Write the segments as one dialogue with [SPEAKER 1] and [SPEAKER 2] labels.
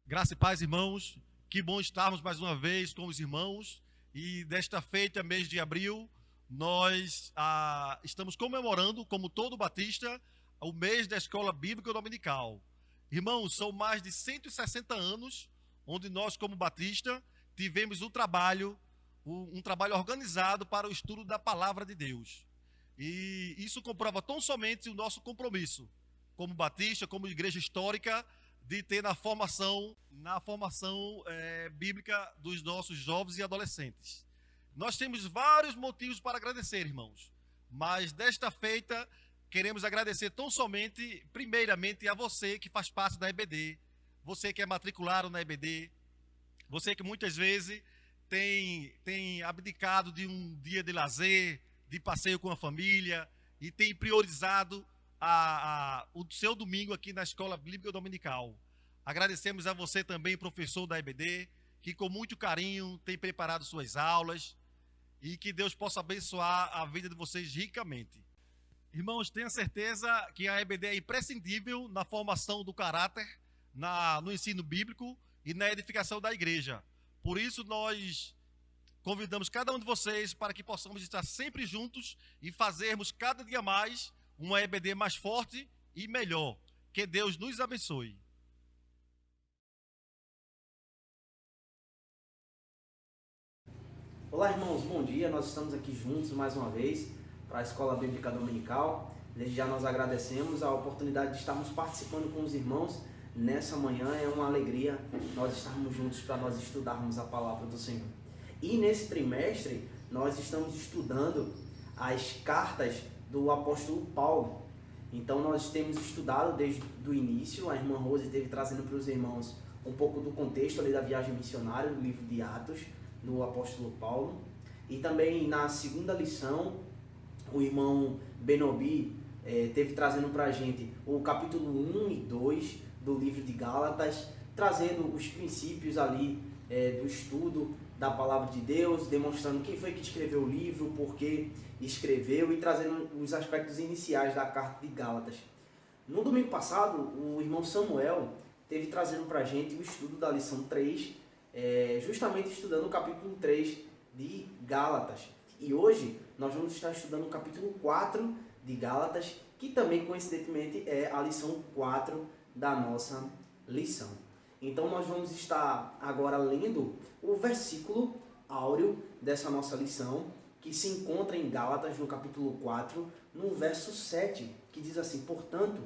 [SPEAKER 1] Graça e paz, irmãos. Que bom estarmos mais uma vez com os irmãos. E desta feita, mês de abril, nós estamos comemorando, como todo batista, o mês da Escola Bíblica Dominical. Irmãos, são mais de 160 anos onde nós, como batista, tivemos um trabalho organizado para o estudo da Palavra de Deus. E isso comprova tão somente o nosso compromisso, como batista, como igreja histórica, de ter na formação bíblica dos nossos jovens e adolescentes. Nós temos vários motivos para agradecer, irmãos, mas desta feita queremos agradecer tão somente, primeiramente, a você que faz parte da EBD, você que é matriculado na EBD, você que muitas vezes tem abdicado de um dia de lazer, de passeio com a família e tem priorizado o seu domingo aqui na Escola Bíblica Dominical. Agradecemos a você também, professor da EBD, que com muito carinho tem preparado suas aulas e que Deus possa abençoar a vida de vocês ricamente. Irmãos, tenha certeza que a EBD é imprescindível na formação do caráter, no ensino bíblico e na edificação da igreja. Por isso, nós convidamos cada um de vocês para que possamos estar sempre juntos e fazermos cada dia mais uma EBD mais forte e melhor. Que Deus nos abençoe.
[SPEAKER 2] Olá, irmãos, bom dia. Nós estamos aqui juntos mais uma vez para a Escola Bíblica Dominical. Desde já nós agradecemos a oportunidade de estarmos participando com os irmãos nessa manhã. É uma alegria nós estarmos juntos para nós estudarmos a palavra do Senhor. E nesse trimestre nós estamos estudando as cartas do apóstolo Paulo. Então nós temos estudado desde o início. A irmã Rose esteve trazendo para os irmãos um pouco do contexto ali da viagem missionária do livro de Atos do apóstolo Paulo. E também na segunda lição, o irmão Benobi teve trazendo para a gente o capítulo 1 e 2 do livro de Gálatas, trazendo os princípios ali do estudo da palavra de Deus, demonstrando quem foi que escreveu o livro, por que escreveu e trazendo os aspectos iniciais da carta de Gálatas. No domingo passado, o irmão Samuel teve trazendo para a gente o estudo da lição 3, justamente estudando o capítulo 3 de Gálatas. E hoje nós vamos estar estudando o capítulo 4 de Gálatas, que também coincidentemente é a lição 4 da nossa lição. Então nós vamos estar agora lendo o versículo áureo dessa nossa lição, que se encontra em Gálatas no capítulo 4, no verso 7, que diz assim: portanto,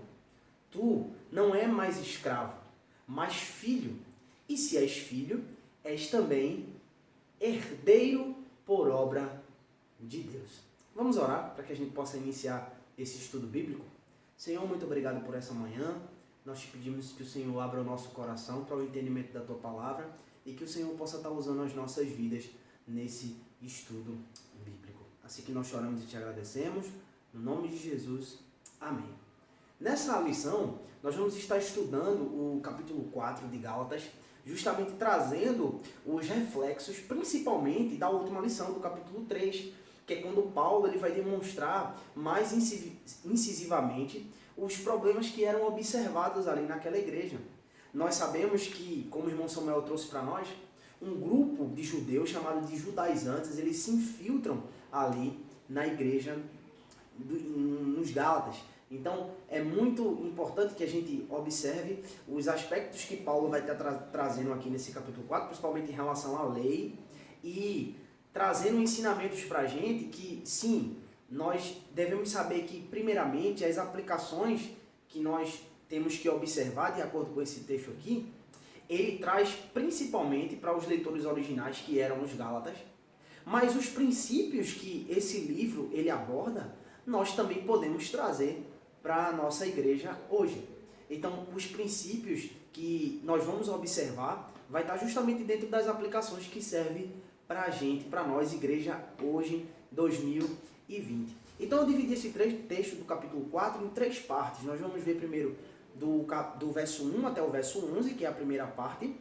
[SPEAKER 2] tu não és mais escravo, mas filho, e se és filho, és também herdeiro por obra de Deus. Vamos orar para que a gente possa iniciar esse estudo bíblico? Senhor, muito obrigado por essa manhã. Nós te pedimos que o Senhor abra o nosso coração para o entendimento da tua palavra e que o Senhor possa estar usando as nossas vidas nesse estudo bíblico. Assim que nós choramos e te agradecemos, no nome de Jesus. Amém. Nessa lição, nós vamos estar estudando o capítulo 4 de Gálatas, justamente trazendo os reflexos, principalmente da última lição, do capítulo 3, que é quando Paulo ele vai demonstrar mais incisivamente os problemas que eram observados ali naquela igreja. Nós sabemos que, como o irmão Samuel trouxe para nós, um grupo de judeus chamado de judaizantes, eles se infiltram ali na igreja nos Gálatas. Então, é muito importante que a gente observe os aspectos que Paulo vai estar trazendo aqui nesse capítulo 4, principalmente em relação à lei, e trazendo ensinamentos para a gente que, sim, nós devemos saber que, primeiramente, as aplicações que nós temos que observar, de acordo com esse texto aqui, ele traz principalmente para os leitores originais, que eram os Gálatas, mas os princípios que esse livro ele aborda, nós também podemos trazer para a nossa igreja hoje. Então, os princípios que nós vamos observar vai estar justamente dentro das aplicações que servem para a gente, para nós, igreja, hoje, 2020. Então, eu dividi esse texto do capítulo 4 em 3 partes. Nós vamos ver primeiro do verso 1 até o verso 11, que é a primeira parte,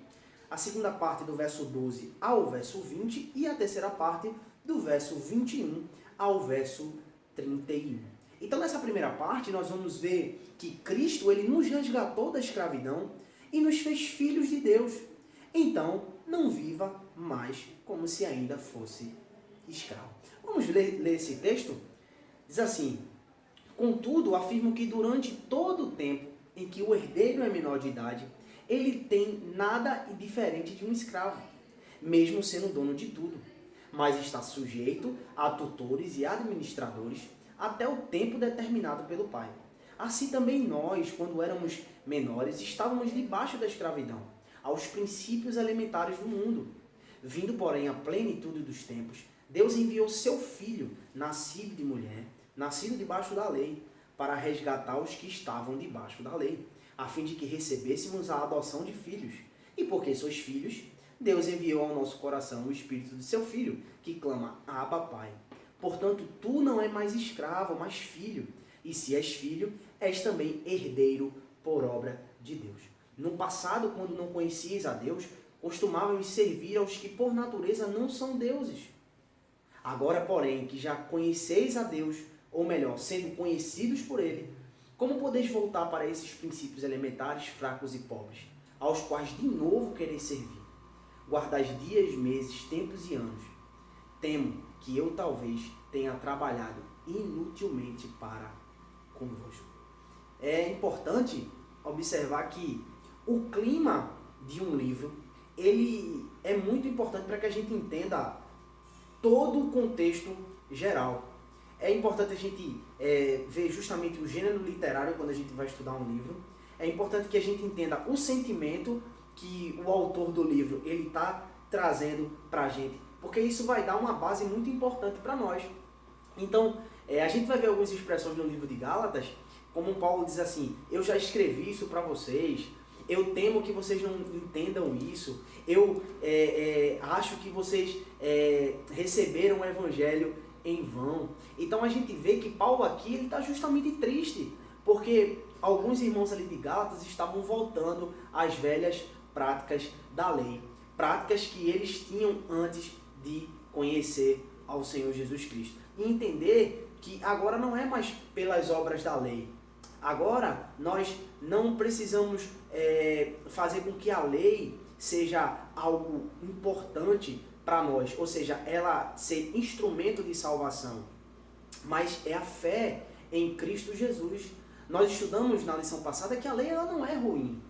[SPEAKER 2] a segunda parte do verso 12 ao verso 20 e a terceira parte do verso 21 ao verso 31. Então, nessa primeira parte, nós vamos ver que Cristo ele nos resgatou da escravidão e nos fez filhos de Deus. Então, não viva mais como se ainda fosse escravo. Vamos ler esse texto? Diz assim: contudo, afirmo que durante todo o tempo em que o herdeiro é menor de idade, ele tem nada diferente de um escravo, mesmo sendo dono de tudo, mas está sujeito a tutores e administradores até o tempo determinado pelo pai. Assim também nós, quando éramos menores, estávamos debaixo da escravidão, aos princípios elementares do mundo. Vindo, porém, à plenitude dos tempos, Deus enviou seu Filho, nascido de mulher, nascido debaixo da lei, para resgatar os que estavam debaixo da lei, a fim de que recebêssemos a adoção de filhos. E porque sois filhos, Deus enviou ao nosso coração o Espírito de seu Filho, que clama: Abba, Pai. Portanto, tu não és mais escravo, mas filho. E se és filho, és também herdeiro por obra de Deus. No passado, quando não conhecias a Deus, costumávamos servir aos que por natureza não são deuses. Agora, porém, que já conheceis a Deus, ou melhor, sendo conhecidos por Ele, como podeis voltar para esses princípios elementares, fracos e pobres, aos quais de novo quereis servir? Guardais dias, meses, tempos e anos. Temo que eu talvez tenha trabalhado inutilmente para convosco. É importante observar que o clima de um livro, ele é muito importante para que a gente entenda todo o contexto geral. É importante a gente ver justamente o gênero literário quando a gente vai estudar um livro. É importante que a gente entenda o sentimento que o autor do livro ele está trazendo para a gente, porque isso vai dar uma base muito importante para nós. Então, a gente vai ver algumas expressões no livro de Gálatas, como Paulo diz assim: eu já escrevi isso para vocês, eu temo que vocês não entendam isso, eu acho que vocês receberam o evangelho em vão. Então a gente vê que Paulo aqui está justamente triste, porque alguns irmãos ali de Gálatas estavam voltando às velhas práticas da lei, práticas que eles tinham antes de conhecer ao Senhor Jesus Cristo. E entender que agora não é mais pelas obras da lei. Agora nós não precisamos fazer com que a lei seja algo importante para nós, ou seja, ela ser instrumento de salvação, mas é a fé em Cristo Jesus. Nós estudamos na lição passada que a lei ela não é ruim,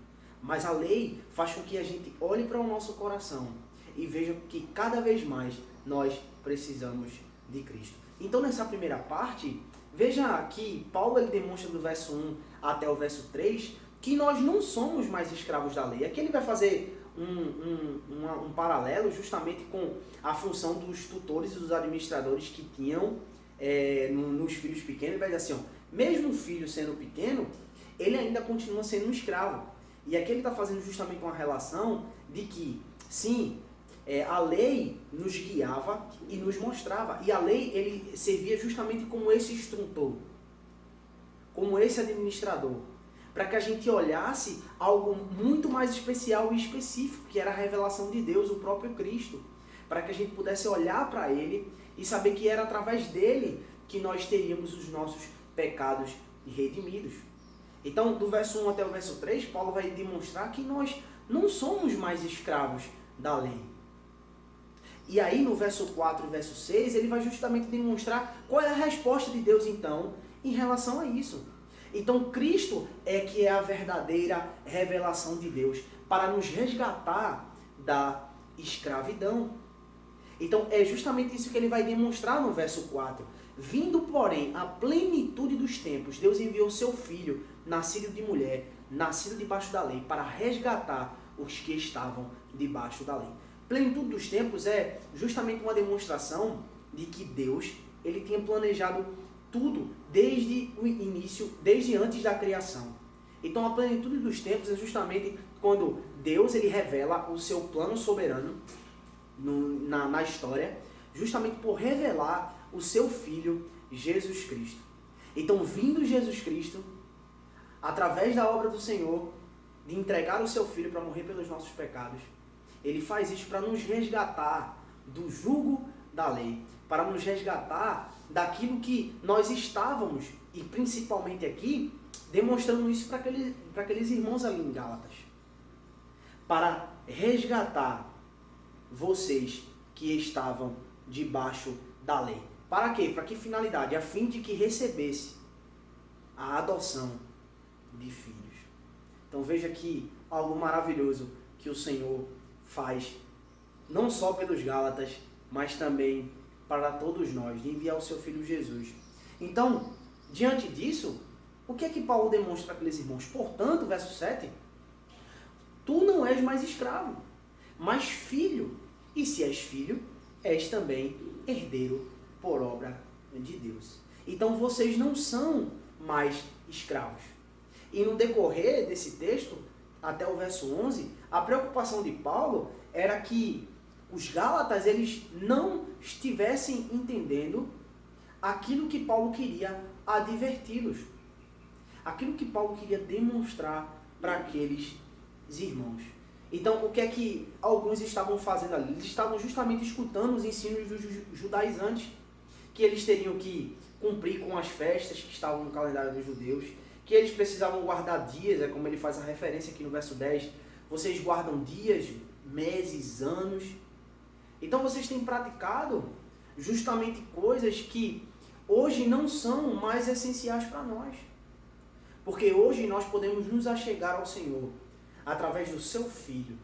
[SPEAKER 2] mas a lei faz com que a gente olhe para o nosso coração e veja que cada vez mais nós precisamos de Cristo. Então nessa primeira parte, veja que Paulo ele demonstra do verso 1 até o verso 3 que nós não somos mais escravos da lei. Aqui ele vai fazer um paralelo justamente com a função dos tutores e dos administradores que tinham nos filhos pequenos. Ele vai dizer assim, ó, mesmo o filho sendo pequeno, ele ainda continua sendo um escravo. E aqui ele está fazendo justamente uma relação de que, sim, a lei nos guiava e nos mostrava. E a lei ele servia justamente como esse instrutor, como esse administrador, para que a gente olhasse algo muito mais especial e específico, que era a revelação de Deus, o próprio Cristo, para que a gente pudesse olhar para Ele e saber que era através dele que nós teríamos os nossos pecados redimidos. Então, do verso 1 até o verso 3, Paulo vai demonstrar que nós não somos mais escravos da lei. E aí, no verso 4 e verso 6, ele vai justamente demonstrar qual é a resposta de Deus, então, em relação a isso. Então, Cristo é que é a verdadeira revelação de Deus para nos resgatar da escravidão. Então, é justamente isso que ele vai demonstrar no verso 4. Vindo, porém, à plenitude dos tempos, Deus enviou seu Filho, nascido de mulher, nascido debaixo da lei, para resgatar os que estavam debaixo da lei. Plenitude dos tempos é justamente uma demonstração de que Deus ele tinha planejado tudo desde o início, desde antes da criação. Então a plenitude dos tempos é justamente quando Deus ele revela o seu plano soberano na história, justamente por revelar o seu Filho Jesus Cristo. Então, vindo Jesus Cristo, através da obra do Senhor, de entregar o seu Filho para morrer pelos nossos pecados, ele faz isso para nos resgatar do jugo da lei, para nos resgatar daquilo que nós estávamos, e principalmente aqui, demonstrando isso para aqueles irmãos ali em Gálatas. para resgatar vocês que estavam debaixo da lei. Para quê? Para que finalidade? A fim de que recebesse a adoção de filhos. Então veja que algo maravilhoso que o Senhor faz, não só pelos Gálatas, mas também para todos nós, de enviar o seu Filho Jesus. Então, diante disso, o que é que Paulo demonstra para aqueles irmãos? Portanto, verso 7, tu não és mais escravo, mas filho. E se és filho, és também herdeiro por obra de Deus. Então vocês não são mais escravos. E no decorrer desse texto, até o verso 11, a preocupação de Paulo era que os Gálatas eles não estivessem entendendo aquilo que Paulo queria adverti-los. Aquilo que Paulo queria demonstrar para aqueles irmãos. Então, o que é que alguns estavam fazendo ali? Eles estavam justamente escutando os ensinos dos judaizantes, que eles teriam que cumprir com as festas que estavam no calendário dos judeus, que eles precisavam guardar dias, é como ele faz a referência aqui no verso 10, vocês guardam dias, meses, anos. Então, vocês têm praticado justamente coisas que hoje não são mais essenciais para nós. Porque hoje nós podemos nos achegar ao Senhor através do seu Filho,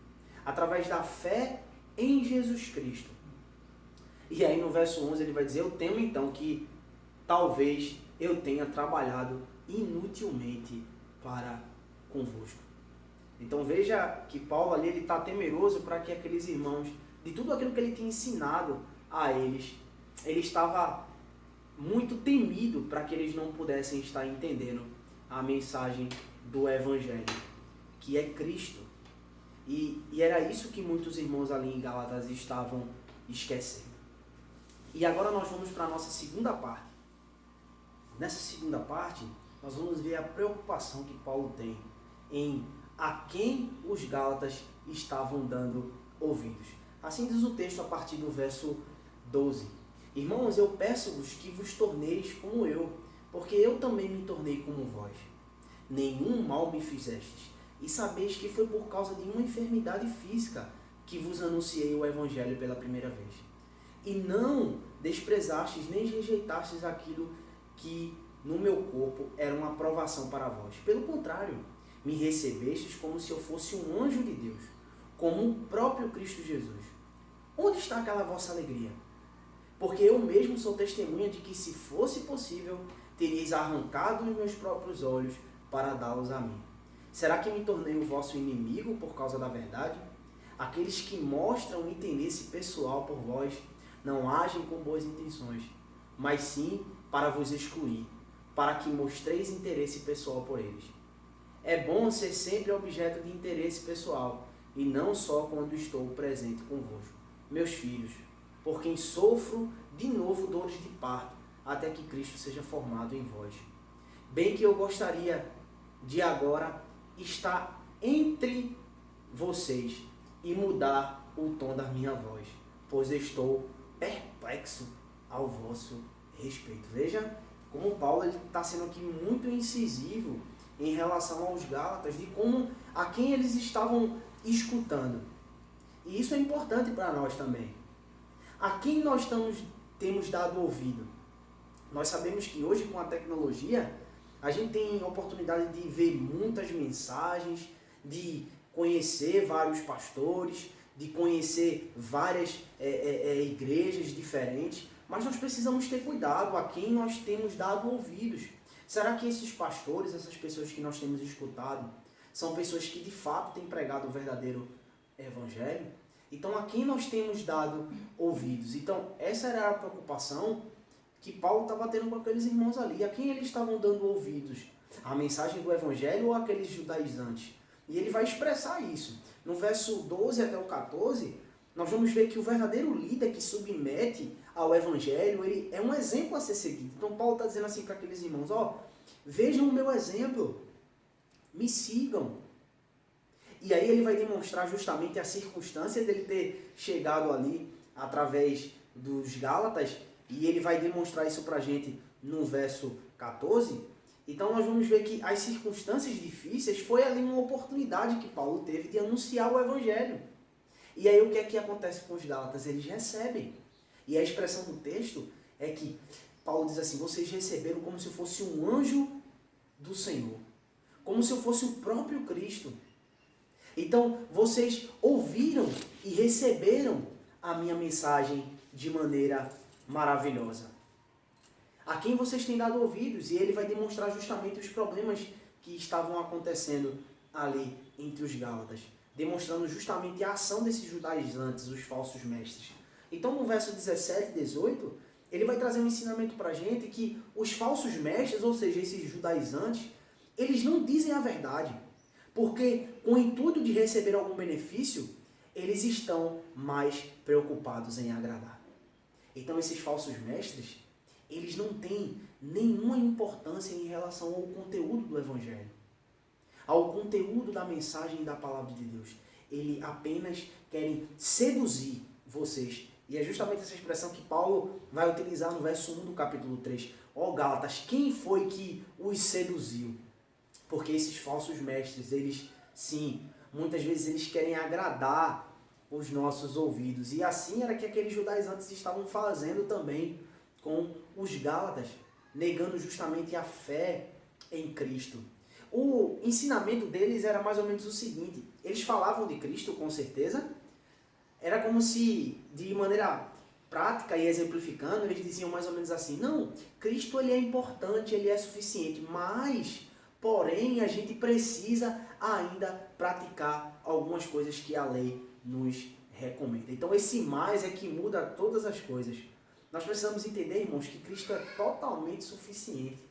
[SPEAKER 2] através da fé em Jesus Cristo. E aí no verso 11 ele vai dizer, eu temo então que talvez eu tenha trabalhado inutilmente para convosco. Então veja que Paulo ali ele está temeroso para que aqueles irmãos, de tudo aquilo que ele tinha ensinado a eles, ele estava muito temido para que eles não pudessem estar entendendo a mensagem do Evangelho, que é Cristo. E era isso que muitos irmãos ali em Gálatas estavam esquecendo. E agora nós vamos para a nossa segunda parte. Nessa segunda parte, nós vamos ver a preocupação que Paulo tem em a quem os Gálatas estavam dando ouvidos. Assim diz o texto a partir do verso 12. Irmãos, eu peço-vos que vos torneis como eu, porque eu também me tornei como vós. Nenhum mal me fizestes, e sabeis que foi por causa de uma enfermidade física que vos anunciei o Evangelho pela primeira vez. E não desprezastes nem rejeitastes aquilo que no meu corpo era uma aprovação para vós. Pelo contrário, me recebestes como se eu fosse um anjo de Deus, como o próprio Cristo Jesus. Onde está aquela vossa alegria? Porque eu mesmo sou testemunha de que, se fosse possível, teríeis arrancado os meus próprios olhos para dá-los a mim. Será que me tornei o vosso inimigo por causa da verdade? Aqueles que mostram interesse pessoal por vós não agem com boas intenções, mas sim para vos excluir, para que mostreis interesse pessoal por eles. É bom ser sempre objeto de interesse pessoal, e não só quando estou presente convosco, meus filhos, por quem sofro de novo dores de parto, até que Cristo seja formado em vós. Bem que eu gostaria de agora estar entre vocês e mudar o tom da minha voz, pois estou perplexo ao vosso respeito. Veja como Paulo está sendo aqui muito incisivo em relação aos Gálatas, de como a quem eles estavam escutando. E isso é importante para nós também. A quem nós temos dado ouvido? Nós sabemos que hoje, com a tecnologia, a gente tem a oportunidade de ver muitas mensagens, de conhecer vários pastores, de conhecer várias igrejas diferentes, mas nós precisamos ter cuidado a quem nós temos dado ouvidos. Será que esses pastores, essas pessoas que nós temos escutado, são pessoas que de fato têm pregado o verdadeiro evangelho? Então, a quem nós temos dado ouvidos? Então, essa era a preocupação que Paulo estava tendo com aqueles irmãos ali. A quem eles estavam dando ouvidos? A mensagem do evangelho ou aqueles judaizantes? E ele vai expressar isso. No verso 12 até o 14, nós vamos ver que o verdadeiro líder que submete ao evangelho, ele é um exemplo a ser seguido. Então Paulo está dizendo assim para aqueles irmãos, vejam o meu exemplo, me sigam. E aí ele vai demonstrar justamente a circunstância dele ter chegado ali através dos Gálatas, e ele vai demonstrar isso para a gente no verso 14, Então nós vamos ver que as circunstâncias difíceis foi ali uma oportunidade que Paulo teve de anunciar o Evangelho. E aí o que é que acontece com os Gálatas? Eles recebem. E a expressão do texto é que Paulo diz assim, vocês receberam como se fosse um anjo do Senhor. Como se eu fosse o próprio Cristo. Então, vocês ouviram e receberam a minha mensagem de maneira maravilhosa. A quem vocês têm dado ouvidos, e ele vai demonstrar justamente os problemas que estavam acontecendo ali entre os Gálatas, demonstrando justamente a ação desses judaizantes, os falsos mestres. Então, no verso 17 e 18, ele vai trazer um ensinamento para a gente que os falsos mestres, ou seja, esses judaizantes, eles não dizem a verdade, porque com o intuito de receber algum benefício, eles estão mais preocupados em agradar. Então, esses falsos mestres, eles não têm nenhuma importância em relação ao conteúdo do Evangelho, ao conteúdo da mensagem da palavra de Deus. Eles apenas querem seduzir vocês. E é justamente essa expressão que Paulo vai utilizar no verso 1 do capítulo 3. Ó Gálatas, quem foi que os seduziu? Porque esses falsos mestres, eles, sim, muitas vezes eles querem agradar os nossos ouvidos. E assim era que aqueles judaizantes estavam fazendo também com os Gálatas, negando justamente a fé em Cristo. O ensinamento deles era mais ou menos o seguinte, eles falavam de Cristo, com certeza, era como se, de maneira prática e exemplificando, eles diziam mais ou menos assim, não, Cristo ele é importante, ele é suficiente, mas, porém, a gente precisa ainda praticar algumas coisas que a lei nos recomenda. Então esse mais é que muda todas as coisas. Nós precisamos entender, irmãos, que Cristo é totalmente suficiente.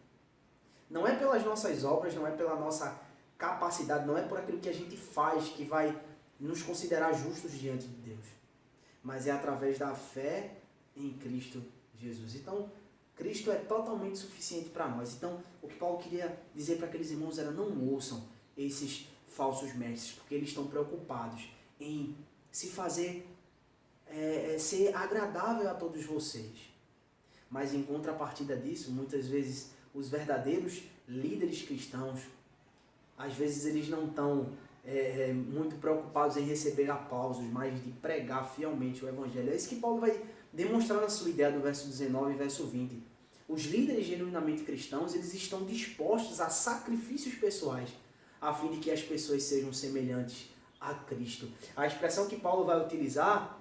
[SPEAKER 2] Não é pelas nossas obras, não é pela nossa capacidade, não é por aquilo que a gente faz que vai nos considerar justos diante de Deus. Mas é através da fé em Cristo Jesus. Então, Cristo é totalmente suficiente para nós. Então, o que Paulo queria dizer para aqueles irmãos era não ouçam esses falsos mestres, porque eles estão preocupados em se fazer ser agradável a todos vocês. Mas em contrapartida disso, muitas vezes os verdadeiros líderes cristãos, às vezes eles não estão muito preocupados em receber aplausos, mas de pregar fielmente o Evangelho. É isso que Paulo vai demonstrar na sua ideia do verso 19 e verso 20. Os líderes genuinamente cristãos, eles estão dispostos a sacrifícios pessoais, a fim de que as pessoas sejam semelhantes a Cristo. A expressão que Paulo vai utilizar,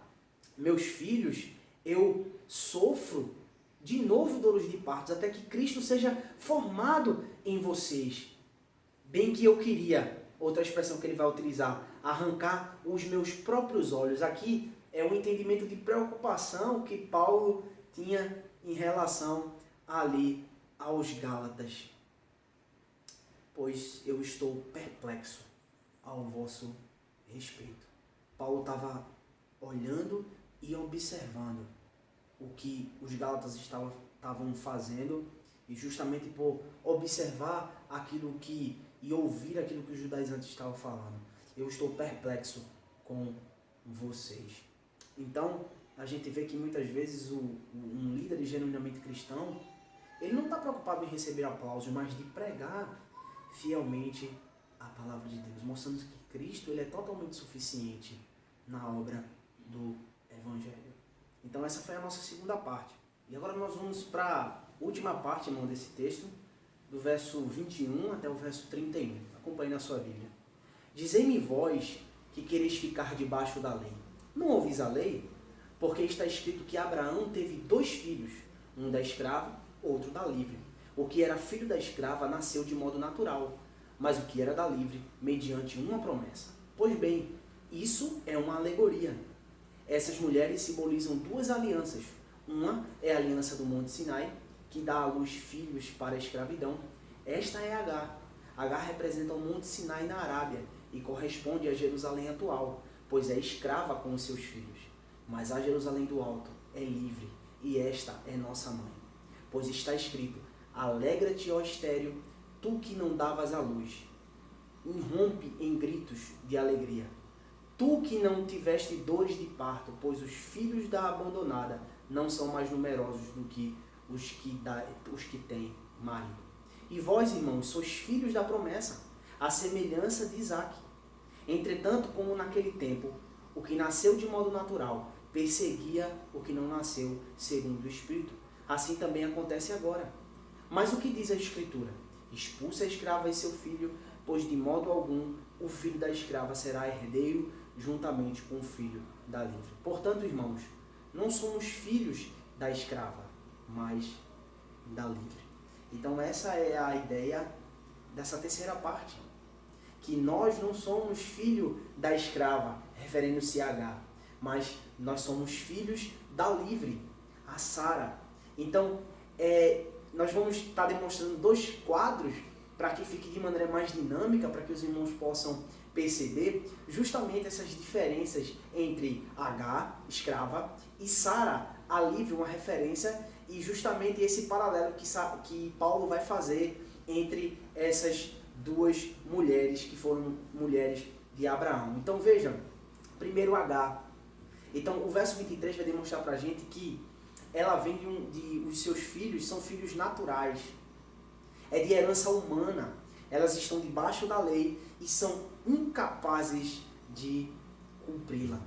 [SPEAKER 2] meus filhos, eu sofro de novo dores de partos, até que Cristo seja formado em vocês. Bem que eu queria, outra expressão que ele vai utilizar, arrancar os meus próprios olhos. Aqui é um entendimento de preocupação que Paulo tinha em relação ali aos Gálatas. Pois eu estou perplexo ao vosso respeito. Paulo estava olhando e observando o que os Gálatas estavam fazendo, e justamente por observar aquilo que e ouvir aquilo que os judaizantes estavam falando, eu estou perplexo com vocês. Então, a gente vê que muitas vezes um líder genuinamente cristão, ele não está preocupado em receber aplausos, mas de pregar fielmente a palavra de Deus, mostrando que Cristo ele é totalmente suficiente na obra do Evangelho. Então essa foi a nossa segunda parte. E agora nós vamos para a última parte, irmão, desse texto, do verso 21 até o verso 31. Acompanhe na sua Bíblia. Dizei-me vós que quereis ficar debaixo da lei. Não ouvis a lei? Porque está escrito que Abraão teve 2 filhos, um da escrava, outro da livre. O que era filho da escrava nasceu de modo natural, mas o que era da livre, mediante uma promessa. Pois bem, isso é uma alegoria. Essas mulheres simbolizam 2 alianças. Uma é a aliança do Monte Sinai, que dá à luz filhos para a escravidão. Esta é Agar. Agar representa o Monte Sinai na Arábia e corresponde a Jerusalém atual, pois é escrava com os seus filhos. Mas a Jerusalém do Alto é livre, e esta é nossa mãe. Pois está escrito, alegra-te, ó estéril, tu que não davas à luz. Irrompe em gritos de alegria. Tu que não tiveste dores de parto, pois os filhos da abandonada não são mais numerosos do que os que têm marido. E vós, irmãos, sois filhos da promessa, à semelhança de Isaque. Entretanto, como naquele tempo, o que nasceu de modo natural perseguia o que não nasceu segundo o Espírito, assim também acontece agora. Mas o que diz a Escritura? Expulsa a escrava e seu filho, pois de modo algum o filho da escrava será herdeiro juntamente com o filho da livre. Portanto, irmãos, não somos filhos da escrava, mas da livre. Então essa é a ideia dessa terceira parte. Que nós não somos filho da escrava, referindo-se a H, mas nós somos filhos da livre, a Sara. Então, nós vamos estar demonstrando 2 quadros para que fique de maneira mais dinâmica, para que os irmãos possam perceber justamente essas diferenças entre H, escrava, e Sara, a livre, uma referência, e justamente esse paralelo que Paulo vai fazer entre essas 2 mulheres que foram mulheres de Abraão. Então vejam, primeiro H. Então o verso 23 vai demonstrar para a gente que ela vem os seus filhos são filhos naturais. É de herança humana. Elas estão debaixo da lei e são incapazes de cumpri-la.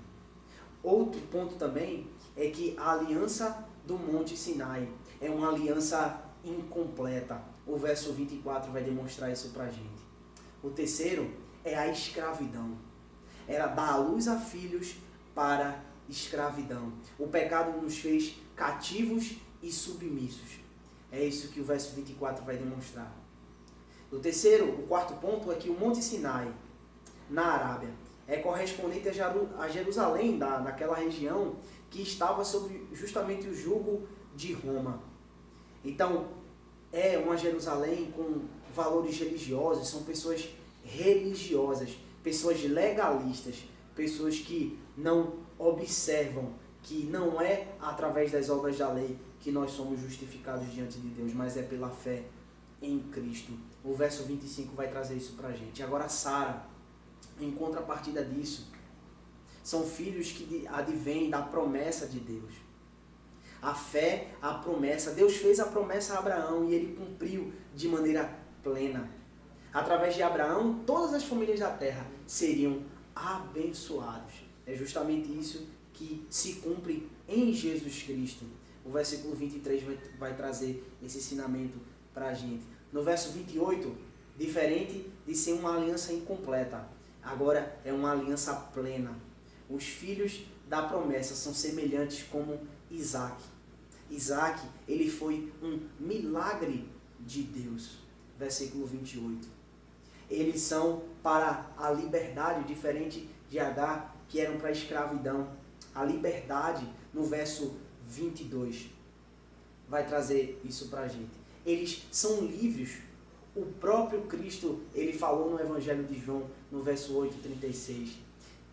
[SPEAKER 2] Outro ponto também é que a aliança do Monte Sinai é uma aliança incompleta. O verso 24 vai demonstrar isso para a gente. O terceiro é a escravidão. Ela dá à luz a filhos para escravidão. O pecado nos fez cativos e submissos. É isso que o verso 24 vai demonstrar. O quarto ponto é que o Monte Sinai, na Arábia, é correspondente a Jerusalém, naquela região que estava sob justamente o jugo de Roma. Então, é uma Jerusalém com valores religiosos, são pessoas religiosas, pessoas legalistas, pessoas que não observam que não é através das obras da lei que nós somos justificados diante de Deus, mas é pela fé em Cristo. O verso 25 vai trazer isso para a gente. Agora Sara, em contrapartida disso, são filhos que advêm da promessa de Deus. A fé, a promessa. Deus fez a promessa a Abraão e ele cumpriu de maneira plena. Através de Abraão, todas as famílias da terra seriam abençoadas. É justamente isso que se cumpre em Jesus Cristo. O versículo 23 vai trazer esse ensinamento para a gente. No verso 28, diferente de ser uma aliança incompleta, agora é uma aliança plena. Os filhos da promessa são semelhantes como Isaque. Isaque, ele foi um milagre de Deus. Versículo 28. Eles são para a liberdade, diferente de Agar, que eram para a escravidão. A liberdade, no verso 22, vai trazer isso para a gente. Eles são livres. O próprio Cristo, ele falou no Evangelho de João, no verso 8:36.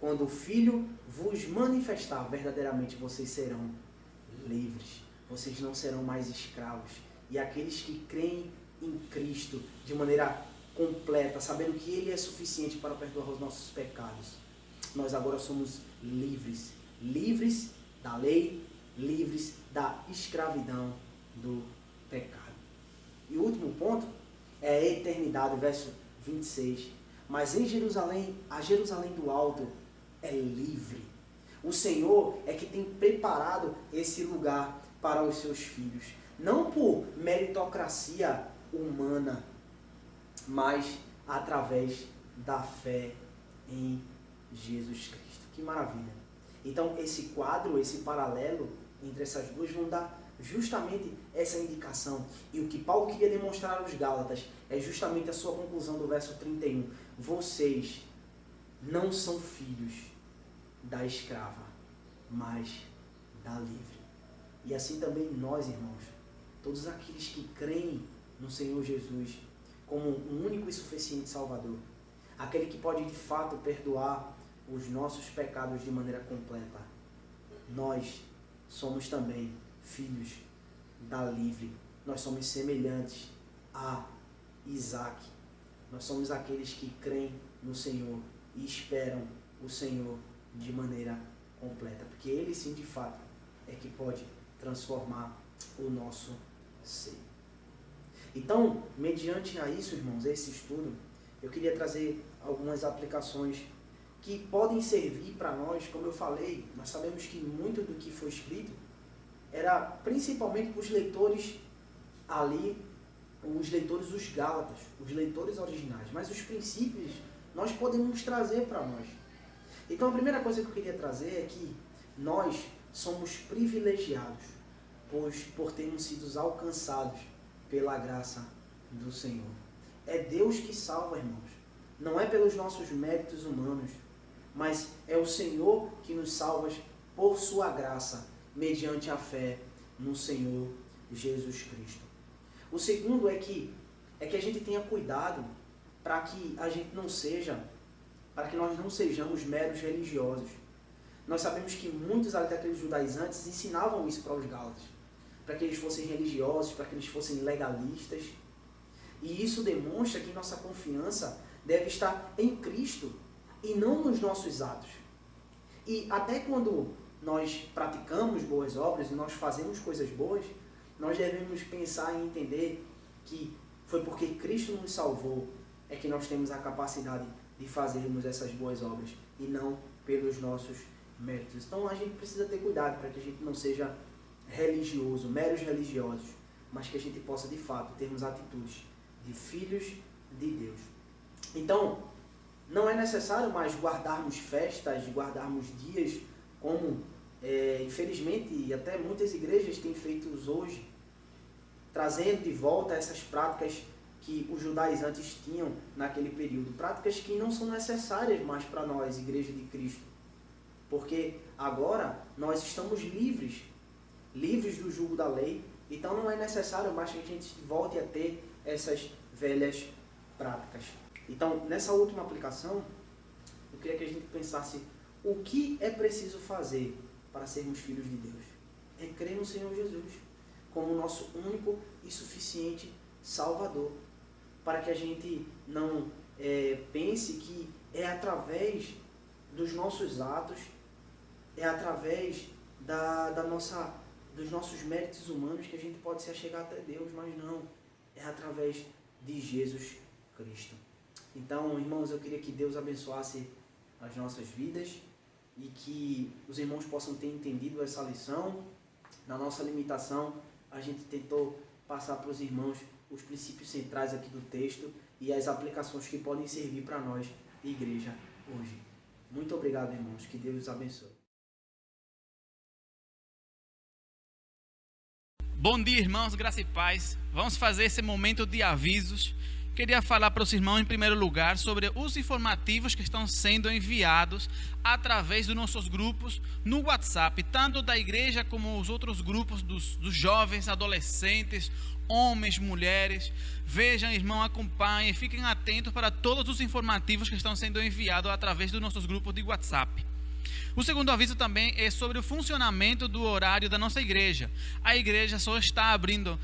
[SPEAKER 2] Quando o Filho vos manifestar, verdadeiramente vocês serão livres. Vocês não serão mais escravos. E aqueles que creem em Cristo de maneira completa, sabendo que Ele é suficiente para perdoar os nossos pecados, nós agora somos livres. Livres da lei, livres da escravidão do pecado. E o último ponto é a eternidade, verso 26. Mas em Jerusalém, a Jerusalém do alto é livre. O Senhor é que tem preparado esse lugar para os seus filhos. Não por meritocracia humana, mas através da fé em Jesus Cristo. Que maravilha! Então esse quadro, esse paralelo entre essas duas vão dar justamente essa indicação. E o que Paulo queria demonstrar aos Gálatas é justamente a sua conclusão do verso 31. Vocês não são filhos da escrava, mas da livre. E assim também nós, irmãos, todos aqueles que creem no Senhor Jesus como um único e suficiente Salvador, aquele que pode de fato perdoar os nossos pecados de maneira completa, nós somos também filhos da livre. Nós somos semelhantes a Isaque. Nós somos aqueles que creem no Senhor e esperam o Senhor de maneira completa, porque Ele sim, de fato, é que pode transformar o nosso ser. Então, mediante a isso, irmãos, a esse estudo, eu queria trazer algumas aplicações que podem servir para nós. Como eu falei, nós sabemos que muito do que foi escrito era principalmente para os leitores ali, os leitores dos Gálatas, os leitores originais, mas os princípios nós podemos trazer para nós. Então a primeira coisa que eu queria trazer é que nós somos privilegiados, pois por termos sido alcançados pela graça do Senhor. É Deus que salva, irmãos. Não é pelos nossos méritos humanos, mas é o Senhor que nos salva por sua graça, mediante a fé no Senhor Jesus Cristo. O segundo é que a gente tenha cuidado para que a gente não seja, para que nós não sejamos meros religiosos. Nós sabemos que muitos daqueles judaizantes ensinavam isso para os gálatas, para que eles fossem religiosos, para que eles fossem legalistas. E isso demonstra que nossa confiança deve estar em Cristo e não nos nossos atos. E até quando nós praticamos boas obras e nós fazemos coisas boas, nós devemos pensar e entender que foi porque Cristo nos salvou é que nós temos a capacidade de fazermos essas boas obras e não pelos nossos méritos. Então a gente precisa ter cuidado para que a gente não seja religioso, meros religiosos, mas que a gente possa de fato termos atitudes de filhos de Deus. Então, não é necessário mais guardarmos festas, guardarmos dias como, infelizmente, até muitas igrejas têm feito hoje, trazendo de volta essas práticas que os judaizantes tinham naquele período. Práticas que não são necessárias mais para nós, Igreja de Cristo. Porque agora nós estamos livres do jugo da lei. Então não é necessário mais que a gente volte a ter essas velhas práticas. Então, nessa última aplicação, eu queria que a gente pensasse o que é preciso fazer para sermos filhos de Deus. É crer no Senhor Jesus como nosso único e suficiente Salvador. Para que a gente não pense que é através dos nossos atos, é através dos nossos méritos humanos que a gente pode se achegar até Deus, mas não. É através de Jesus Cristo. Então, irmãos, eu queria que Deus abençoasse as nossas vidas e que os irmãos possam ter entendido essa lição. Na nossa limitação, a gente tentou passar para os irmãos os princípios centrais aqui do texto e as aplicações que podem servir para nós, igreja, hoje. Muito obrigado, irmãos. Que Deus os abençoe.
[SPEAKER 3] Bom dia, irmãos, graça e paz. Vamos fazer esse momento de avisos. Queria falar para os irmãos, em primeiro lugar, sobre os informativos que estão sendo enviados através dos nossos grupos no WhatsApp, tanto da igreja como os outros grupos dos jovens, adolescentes, homens, mulheres. Vejam, irmão, acompanhem, fiquem atentos para todos os informativos que estão sendo enviados através dos nossos grupos de WhatsApp. O segundo aviso também é sobre o funcionamento do horário da nossa igreja. A igreja só está abrindo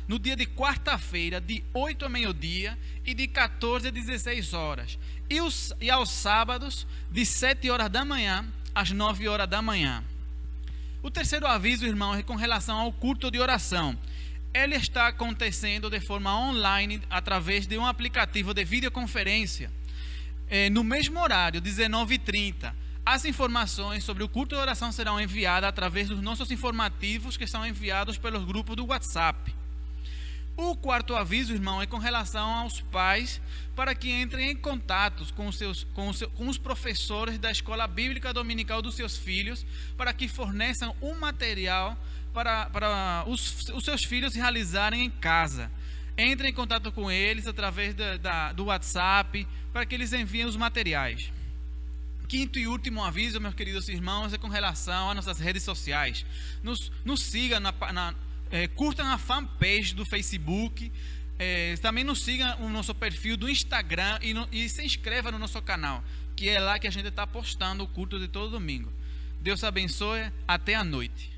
[SPEAKER 3] no dia de quarta-feira, de 8 ao meio-dia e de 14 a 16 horas. E aos sábados, de 7 horas da manhã às 9 horas da manhã. O terceiro aviso, irmão, é com relação ao culto de oração. Ele está acontecendo de forma online através de um aplicativo de videoconferência. No mesmo horário, 19h30. As informações sobre o culto de oração serão enviadas através dos nossos informativos que são enviados pelos grupos do WhatsApp. O quarto aviso, irmão, é com relação aos pais para que entrem em contato com os professores da escola bíblica dominical dos seus filhos para que forneçam um material para os seus filhos realizarem em casa. Entrem em contato com eles através do WhatsApp para que eles enviem os materiais. Quinto e último aviso, meus queridos irmãos, é com relação às nossas redes sociais. Nos sigam, curtam a fanpage do Facebook, também nos sigam o nosso perfil do Instagram e se inscreva no nosso canal, que é lá que a gente está postando o culto de todo domingo. Deus abençoe, até a noite.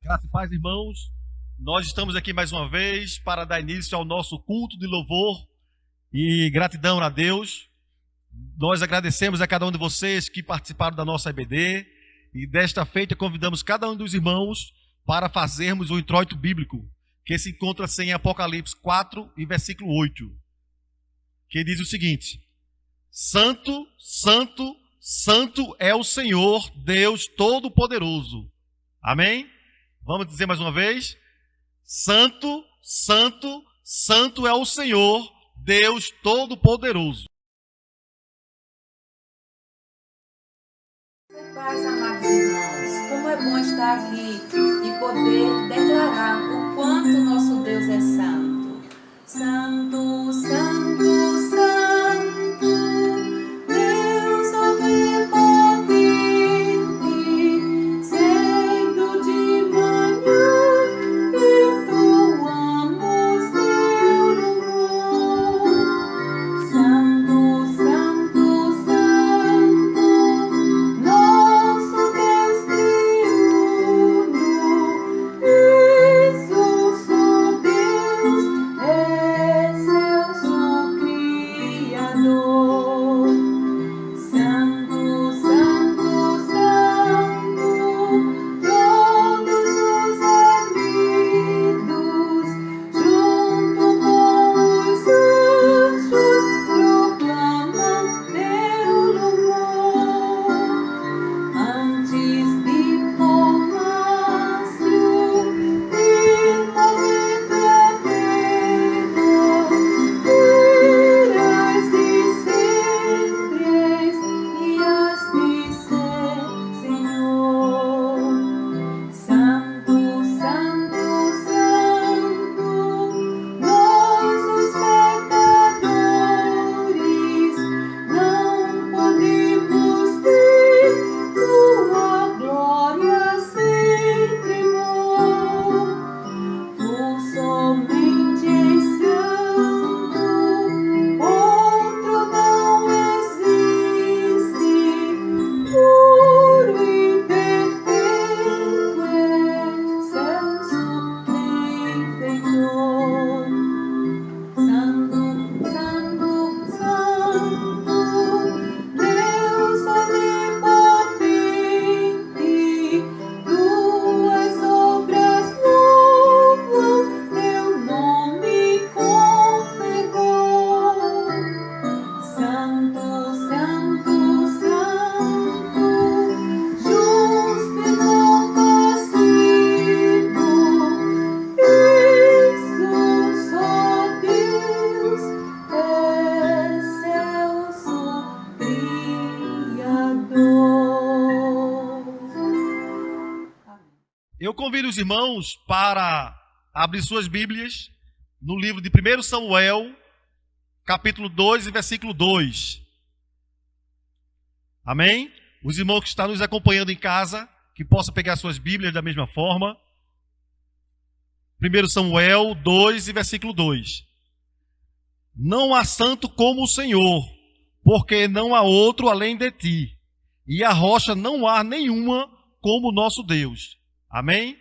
[SPEAKER 1] Graça e paz, irmãos. Nós estamos aqui mais uma vez para dar início ao nosso culto de louvor e gratidão a Deus. Nós agradecemos a cada um de vocês que participaram da nossa EBD e desta feita convidamos cada um dos irmãos para fazermos o introito bíblico que se encontra em Apocalipse 4 e versículo 8, que diz o seguinte: Santo, Santo, Santo é o Senhor, Deus Todo-Poderoso. Amém? Vamos dizer mais uma vez: Santo, Santo, Santo é o Senhor, Deus Todo-Poderoso.
[SPEAKER 4] Paz, amados irmãos, como é bom estar aqui e poder declarar o quanto nosso Deus é santo. Santo, Santo, Santo, Deus onipotente, sendo de manhã entoamos teu louvor. Santo, Santo, Santo, nosso Deus triuno, excelso Deus, excelso Criador. Santo, Santo, Santo, todos os amigos, junto com os anjos, proclamam teu louvor. Antes de formasse o firmamento e a terra, eras e sempre és, e has de ser, Senhor. Santo, Santo, Santo, nós os pecadores não podemos ver tua glória sem tremor. Tu somente és santo, outro não existe, puro e perfeito, excelso Benfeitor. Santo, Santo, Santo, Deus onipotente, tuas obras louvam teu nome com fervor. Santo, Santo, Santo, justo e compassivo, isso só Deus, excelso Criador. Amém.
[SPEAKER 1] Eu convido os irmãos para abrir suas Bíblias no livro de 1 Samuel, capítulo 2 e versículo 2. Amém? Os irmãos que estão nos acompanhando em casa, que possam pegar suas Bíblias da mesma forma. 1 Samuel 2 e versículo 2. Não há santo como o Senhor, porque não há outro além de ti, e a rocha não há nenhuma como o nosso Deus. Amém?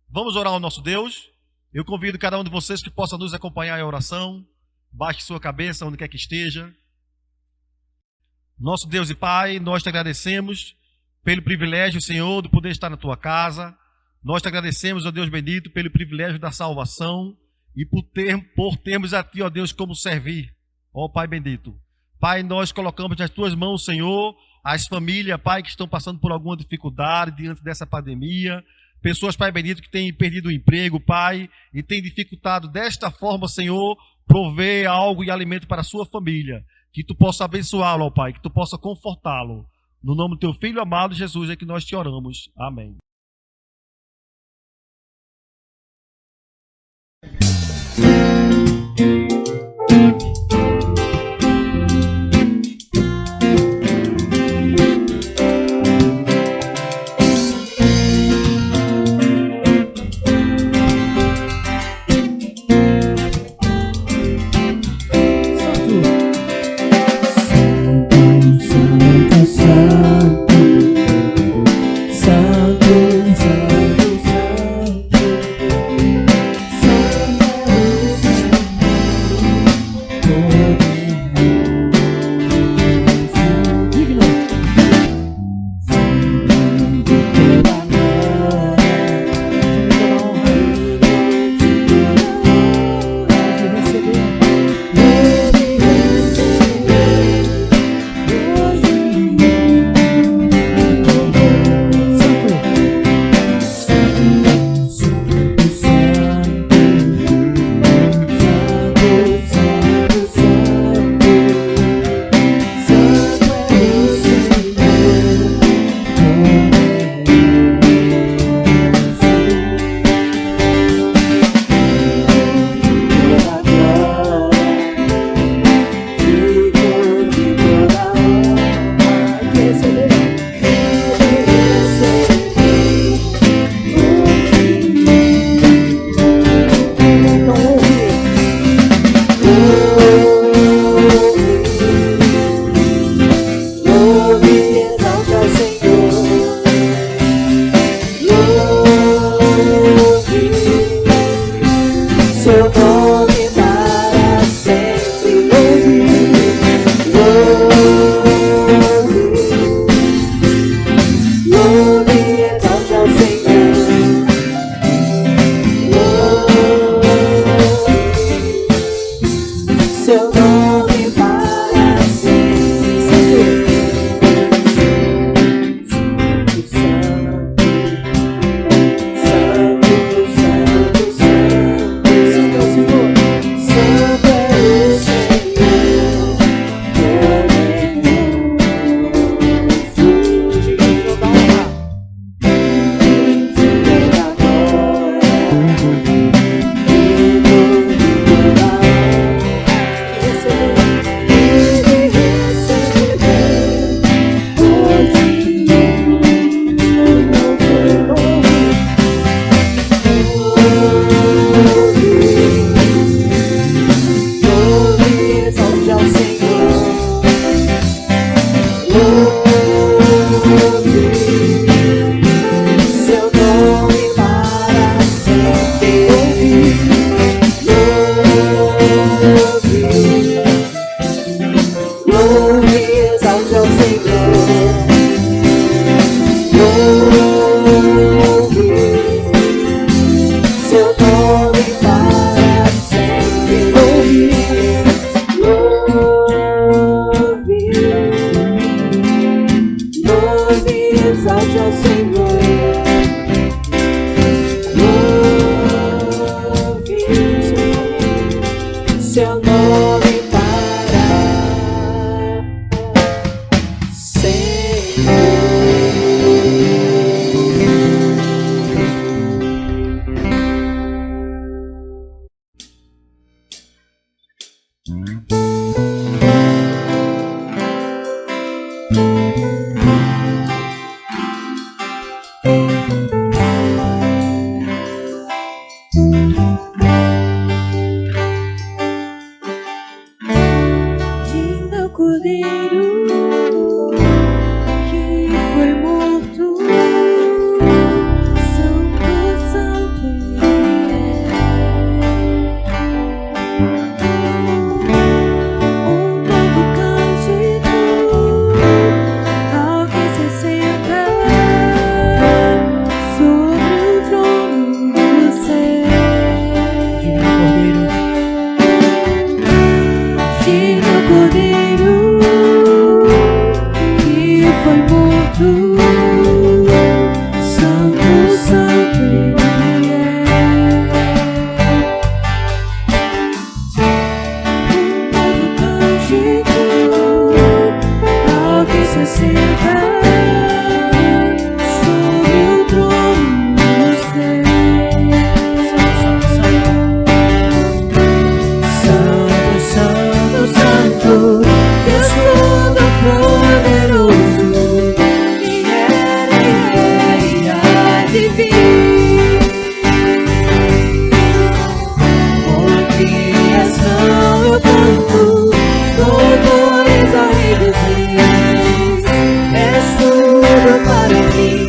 [SPEAKER 1] Vamos orar ao nosso Deus. Eu convido cada um de vocês que possa nos acompanhar em oração. Baixe sua cabeça onde quer que esteja. Nosso Deus e Pai, nós te agradecemos pelo privilégio, Senhor, de poder estar na tua casa. Nós te agradecemos, ó Deus bendito, pelo privilégio da salvação e por termos a ti, ó Deus, como servir, ó Pai bendito. Pai, nós colocamos nas tuas mãos, Senhor, as famílias, Pai, que estão passando por alguma dificuldade diante dessa pandemia. Pessoas, Pai bendito, que têm perdido o emprego, Pai, e têm dificultado desta forma, Senhor, prover algo e alimento para a sua família. Que tu possa abençoá-lo, ó Pai, que tu possa confortá-lo. No nome do teu Filho amado Jesus é que nós te oramos. Amém.
[SPEAKER 5] Santo,
[SPEAKER 4] exalte ao Senhor. Louve seu nome para sempre. Louve, exalte ao Senhor. Louve seu nome para sempre. Tinha o cordeiro que foi morto, santo, santo ele é. Um novo cântico ao que se senta sobre o trono do céu. Tinha o cordeiro que foi morto, santo, santo ele é. Um novo cântico ao que se senta sobre o trono do céu. Santo, santo, santo, Deus Todo-Poderoso, que era e há de vir. Com a criação eu canto louvores ao Rei dos Reis. És tudo para mim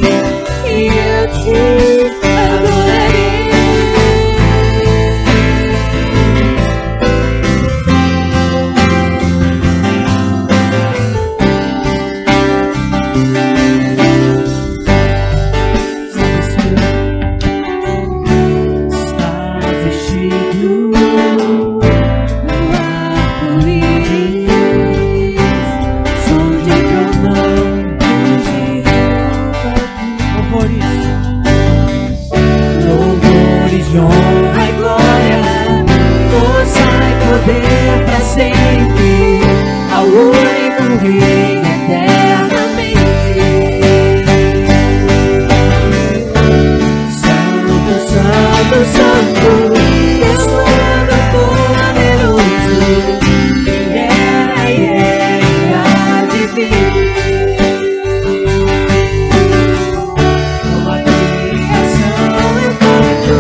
[SPEAKER 4] e eu te adorarei. Está vestido no arco-íris, som de trovões e louvores, honra e glória, força e poder para sempre, ao único Rei eternamente. Santo, santo, santo, Deus Todo-Poderoso, que era e há de vir. Com a criação eu canto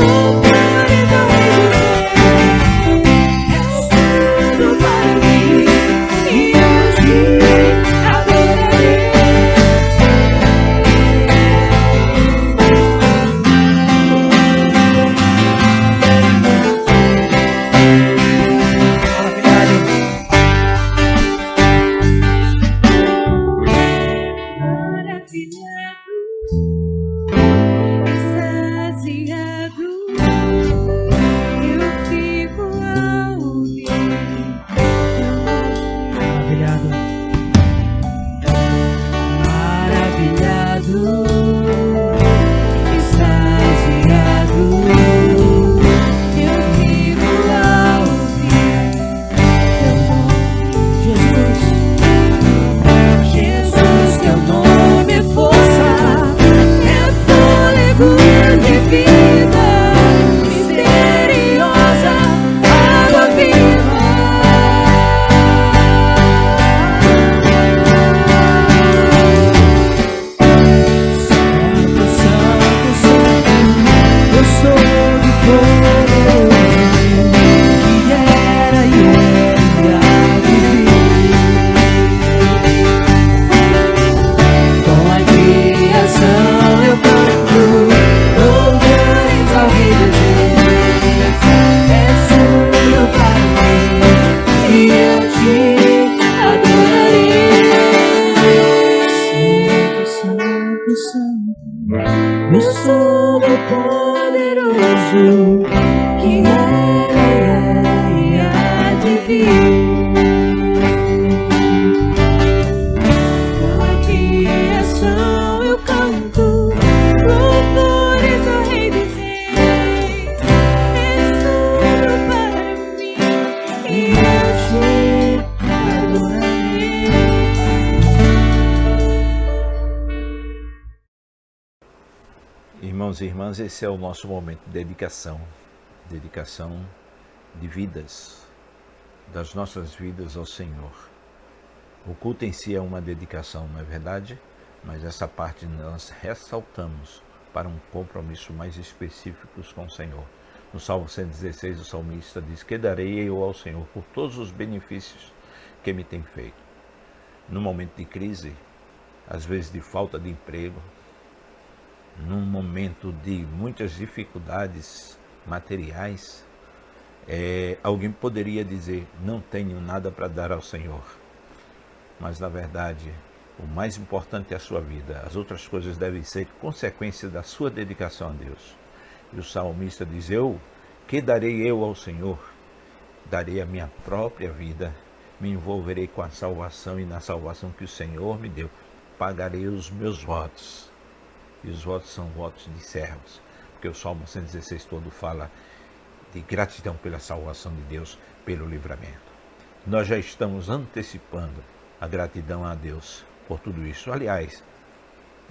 [SPEAKER 4] louvores ao Rei dos Reis. És tudo para mim e eu te
[SPEAKER 5] Irmãos e irmãs, esse é o nosso momento de dedicação de vidas, das nossas vidas ao Senhor. O culto em si é uma dedicação, não é verdade? Mas essa parte nós ressaltamos para um compromisso mais específico com o Senhor. No Salmo 116, o salmista diz: que darei eu ao Senhor por todos os benefícios que me tem feito. No momento de crise, às vezes de falta de emprego, num momento de muitas dificuldades materiais, alguém poderia dizer: não tenho nada para dar ao Senhor. Mas na verdade, o mais importante é a sua vida. As outras coisas devem ser consequência da sua dedicação a Deus. E o salmista diz: que darei eu ao Senhor? Darei a minha própria vida, me envolverei com a salvação, e na salvação que o Senhor me deu, pagarei os meus votos. E os votos são votos de servos, porque o Salmo 116 todo fala de gratidão pela salvação de Deus, pelo livramento. Nós já estamos antecipando a gratidão a Deus por tudo isso. Aliás,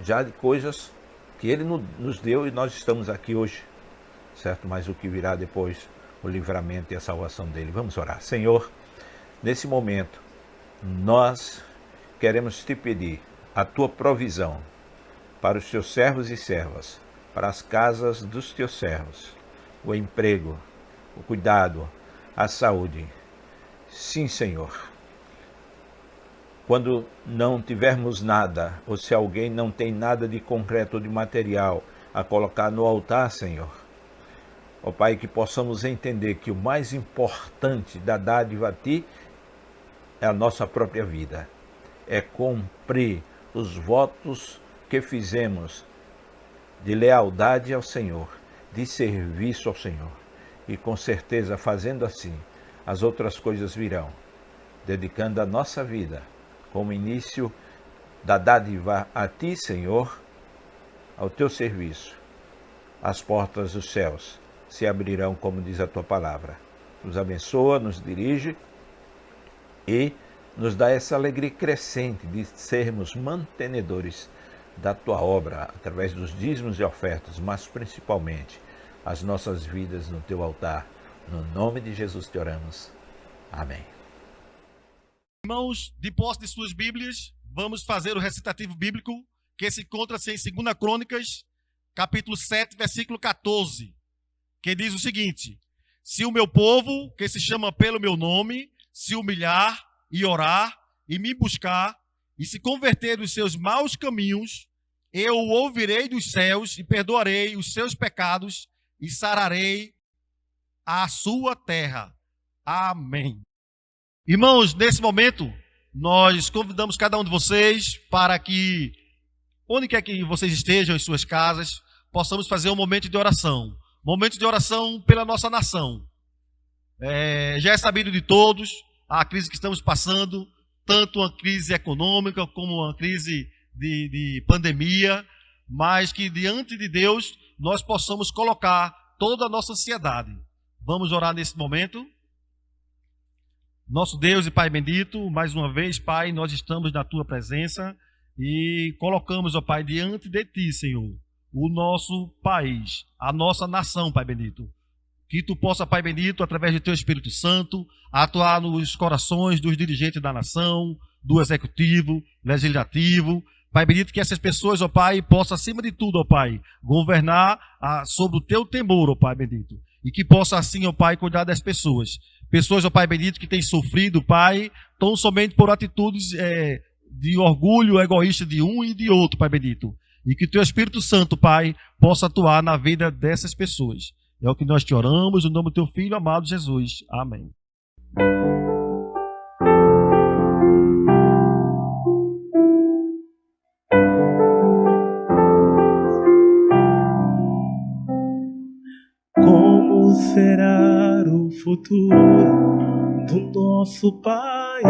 [SPEAKER 5] já de coisas que Ele nos deu e nós estamos aqui hoje, certo? Mas o que virá depois, o livramento e a salvação dele. Vamos orar. Senhor, nesse momento, nós queremos te pedir a tua provisão para os teus servos e servas, para as casas dos teus servos, o emprego, o cuidado, a saúde. Sim, Senhor. Quando não tivermos nada, ou se alguém não tem nada de concreto ou de material a colocar no altar, Senhor, ó Pai, que possamos entender que o mais importante da dádiva a Ti é a nossa própria vida, é cumprir os votos que fizemos de lealdade ao Senhor, de serviço ao Senhor. E com certeza, fazendo assim, as outras coisas virão, dedicando a nossa vida como início da dádiva a Ti, Senhor, ao Teu serviço. As portas dos céus se abrirão, como diz a Tua palavra. Nos abençoa, nos dirige e nos dá essa alegria crescente de sermos mantenedores da Tua obra, através dos dízimos e ofertas, mas principalmente as nossas vidas no Teu altar. No nome de Jesus te oramos. Amém.
[SPEAKER 1] Irmãos, de posse de suas Bíblias, vamos fazer o recitativo bíblico que se encontra-se em 2 Crônicas, capítulo 7, versículo 14, que diz o seguinte: se o meu povo, que se chama pelo meu nome, se humilhar e orar e me buscar e se converter dos seus maus caminhos, eu o ouvirei dos céus e perdoarei os seus pecados e sararei a sua terra. Amém. Irmãos, nesse momento, nós convidamos cada um de vocês para que, onde quer que vocês estejam, em suas casas, possamos fazer um momento de oração. Momento de oração pela nossa nação. Já é sabido de todos a crise que estamos passando, tanto uma crise econômica como uma crise de pandemia, mas que diante de Deus nós possamos colocar toda a nossa ansiedade. Vamos orar nesse momento. Nosso Deus e Pai bendito, mais uma vez, Pai, nós estamos na Tua presença e colocamos, ó Pai, diante de Ti, Senhor, o nosso país, a nossa nação, Pai bendito. Que Tu possa, Pai bendito, através do Teu Espírito Santo, atuar nos corações dos dirigentes da nação, do executivo, legislativo. Pai bendito, que essas pessoas, ó Pai, possam, acima de tudo, ó Pai, governar sob o Teu temor, ó Pai bendito. E que possa, assim, ó Pai, cuidar das pessoas. Pessoas, ó Pai bendito, que têm sofrido, Pai, tão somente por atitudes de orgulho egoísta de um e de outro, Pai bendito. E que o Teu Espírito Santo, Pai, possa atuar na vida dessas pessoas. É o que nós te oramos, no nome do Teu Filho amado Jesus. Amém.
[SPEAKER 4] Como será o futuro do nosso país?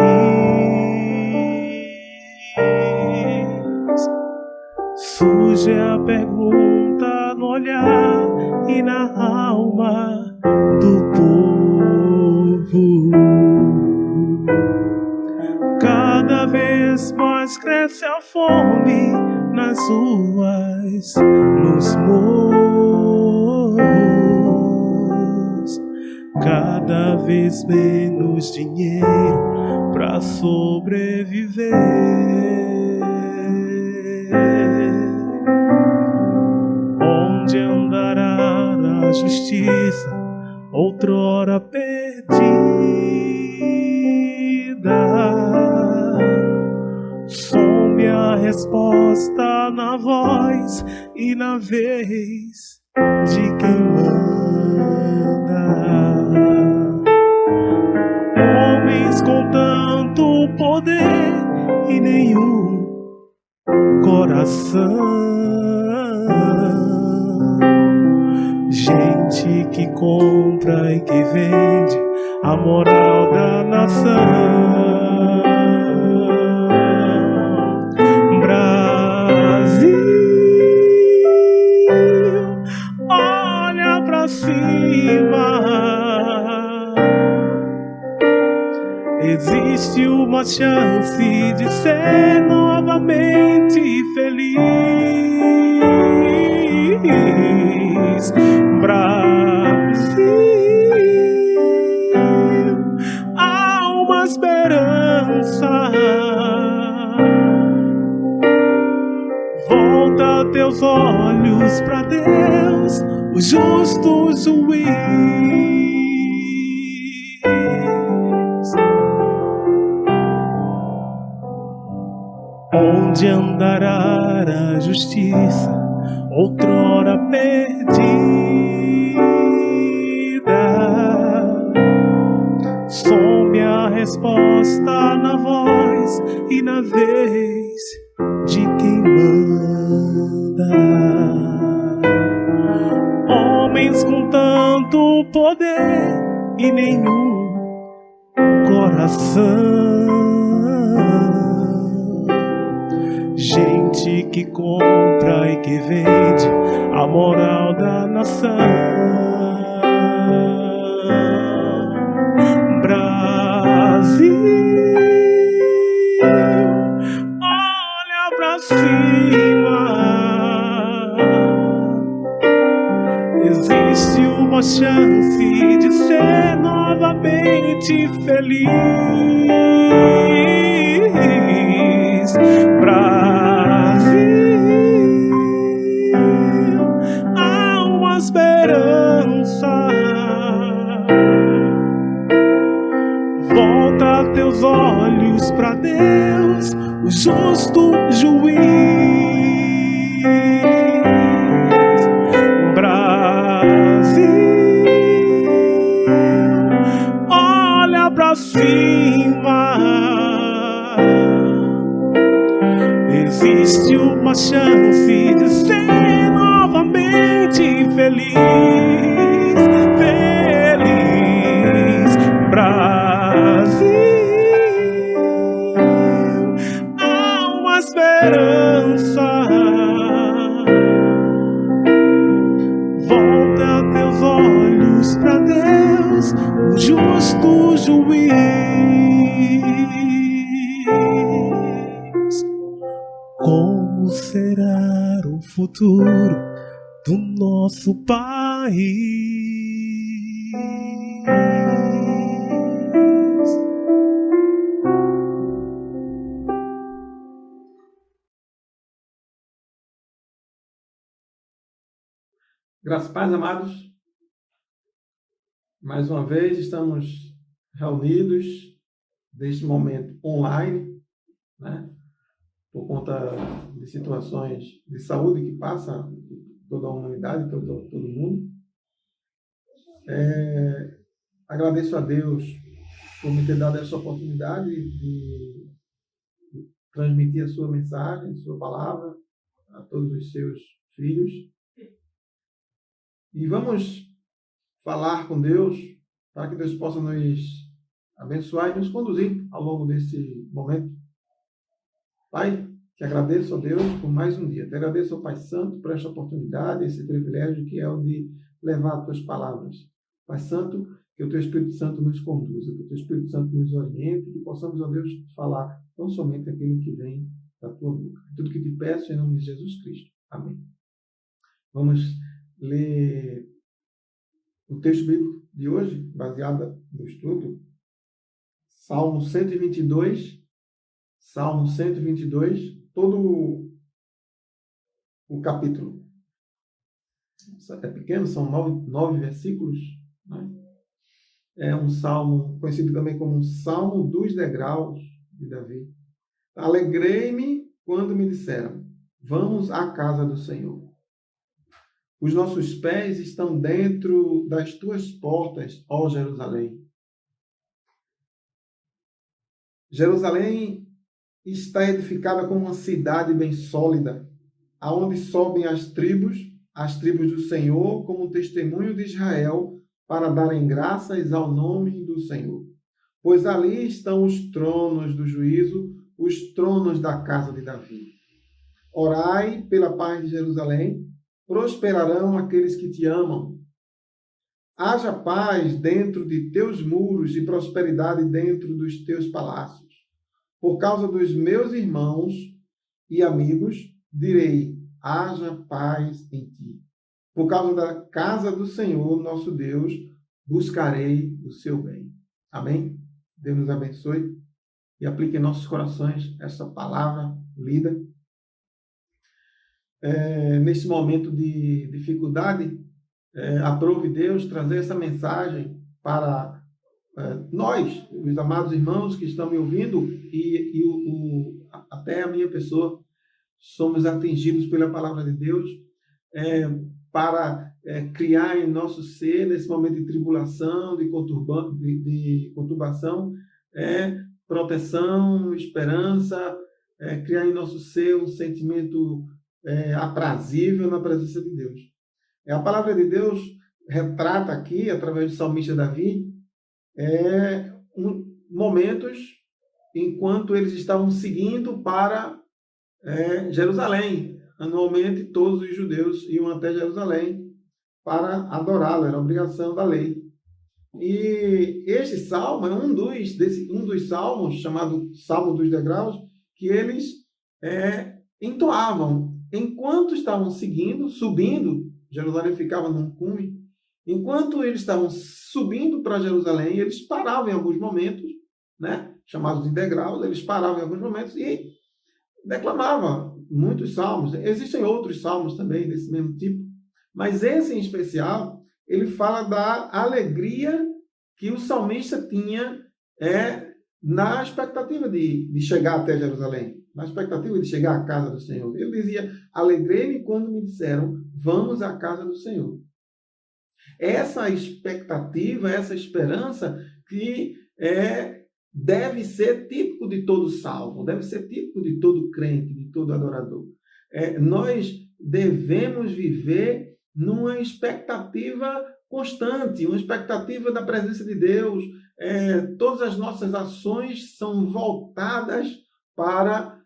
[SPEAKER 4] Surge a pergunta no olhar e na alma do povo. Cada vez mais cresce a fome
[SPEAKER 6] nas ruas, nos morros, cada vez menos dinheiro pra sobreviver. Onde andará a justiça, outrora perdida? Some a resposta na voz e na vez de quem manda. Homens com tanto poder e nenhum coração. Gente que compra e que vende a moral da nação. Brasil, olha pra cima. Existe uma chance de ser novamente feliz. Brasil, há uma esperança. Volta teus olhos pra Deus, o justo juiz. Onde andará a justiça, outrora perdida? Some a resposta na voz e na vez de quem manda. Homens com tanto poder e nenhum coração. Gente que compra e que vende a moral da nação. Brasil, olha pra cima. Existe uma chance de ser novamente feliz. Brasil, há uma esperança. Volta teus olhos pra Deus, o justo juiz. Brasil, olha pra cima. Existe uma chance de ser novamente feliz. Feliz. Brasil, há uma esperança. Volta teus olhos pra Deus, o justo juiz. Como será o futuro do nosso país?
[SPEAKER 7] Graças a Deus, amados. Mais uma vez estamos reunidos neste momento online, né? Por conta de situações de saúde que passa toda a humanidade, todo mundo. Agradeço a Deus por me ter dado essa oportunidade de transmitir a sua mensagem, a sua palavra a todos os seus filhos. E vamos falar com Deus para que Deus possa nos abençoar e nos conduzir ao longo desse momento. Pai, te agradeço a Deus por mais um dia. Te agradeço ao Pai Santo por esta oportunidade, esse privilégio que é o de levar as tuas palavras. Pai Santo, que o teu Espírito Santo nos conduza, que o teu Espírito Santo nos oriente, que possamos, ó Deus, falar não somente aquilo que vem da tua boca. Tudo que te peço em nome de Jesus Cristo. Amém. Vamos ler o texto bíblico de hoje, baseado no estudo. Salmo 122. Salmo 122, todo o capítulo. É pequeno, são 9 versículos. Né? É um salmo conhecido também como um salmo dos degraus de Davi. Alegrei-me quando me disseram, vamos à casa do Senhor. Os nossos pés estão dentro das tuas portas, ó Jerusalém. Jerusalém está edificada como uma cidade bem sólida, aonde sobem as tribos do Senhor, como testemunho de Israel, para darem graças ao nome do Senhor. Pois ali estão os tronos do juízo, os tronos da casa de Davi. Orai pela paz de Jerusalém, prosperarão aqueles que te amam. Haja paz dentro de teus muros e prosperidade dentro dos teus palácios. Por causa dos meus irmãos e amigos, direi, haja paz em ti. Por causa da casa do Senhor, nosso Deus, buscarei o seu bem. Amém? Deus nos abençoe e aplique em nossos corações essa palavra lida. Nesse momento de dificuldade, aprove Deus trazer essa mensagem para nós, os amados irmãos que estão me ouvindo até a minha pessoa, somos atingidos pela palavra de Deus para criar em nosso ser, nesse momento de tribulação, de conturbação, proteção, esperança, criar em nosso ser um sentimento aprazível na presença de Deus. A palavra de Deus retrata aqui, através do salmista Davi, momentos enquanto eles estavam seguindo para Jerusalém. Anualmente, todos os judeus iam até Jerusalém para adorá-lo, era obrigação da lei. E este salmo é um dos salmos, chamado Salmo dos Degraus, que eles entoavam enquanto estavam subindo. Jerusalém ficava num cume. Enquanto eles estavam subindo para Jerusalém, eles paravam em alguns momentos, né, chamados de degraus, eles paravam em alguns momentos e declamavam muitos salmos. Existem outros salmos também desse mesmo tipo, mas esse em especial, ele fala da alegria que o salmista tinha na expectativa de chegar até Jerusalém, na expectativa de chegar à casa do Senhor. Ele dizia, alegrei-me quando me disseram, vamos à casa do Senhor. Essa expectativa, essa esperança que deve ser típico de todo salvo, deve ser típico de todo crente, de todo adorador. Nós devemos viver numa expectativa constante, uma expectativa da presença de Deus. Todas as nossas ações são voltadas para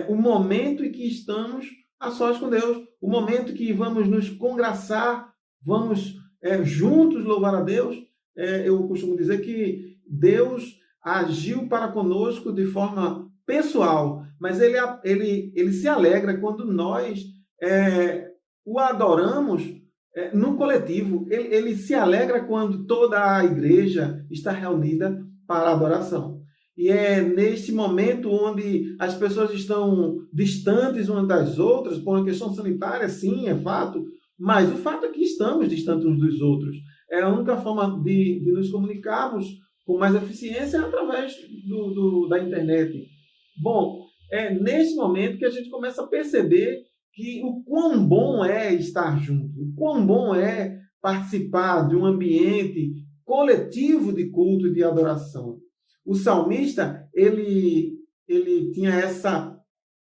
[SPEAKER 7] o momento em que estamos a sós com Deus, o momento que vamos nos congraçar, vamos juntos louvar a Deus. Eu costumo dizer que Deus agiu para conosco de forma pessoal, mas ele se alegra quando nós o adoramos no coletivo. Ele se alegra quando toda a igreja está reunida para a adoração. E é neste momento onde as pessoas estão distantes umas das outras, por uma questão sanitária, sim, é fato, mas o fato é que estamos distantes uns dos outros. A única forma de nos comunicarmos com mais eficiência é através da internet. Bom, é nesse momento que a gente começa a perceber que o quão bom é estar junto, o quão bom é participar de um ambiente coletivo de culto e de adoração. O salmista, ele tinha essa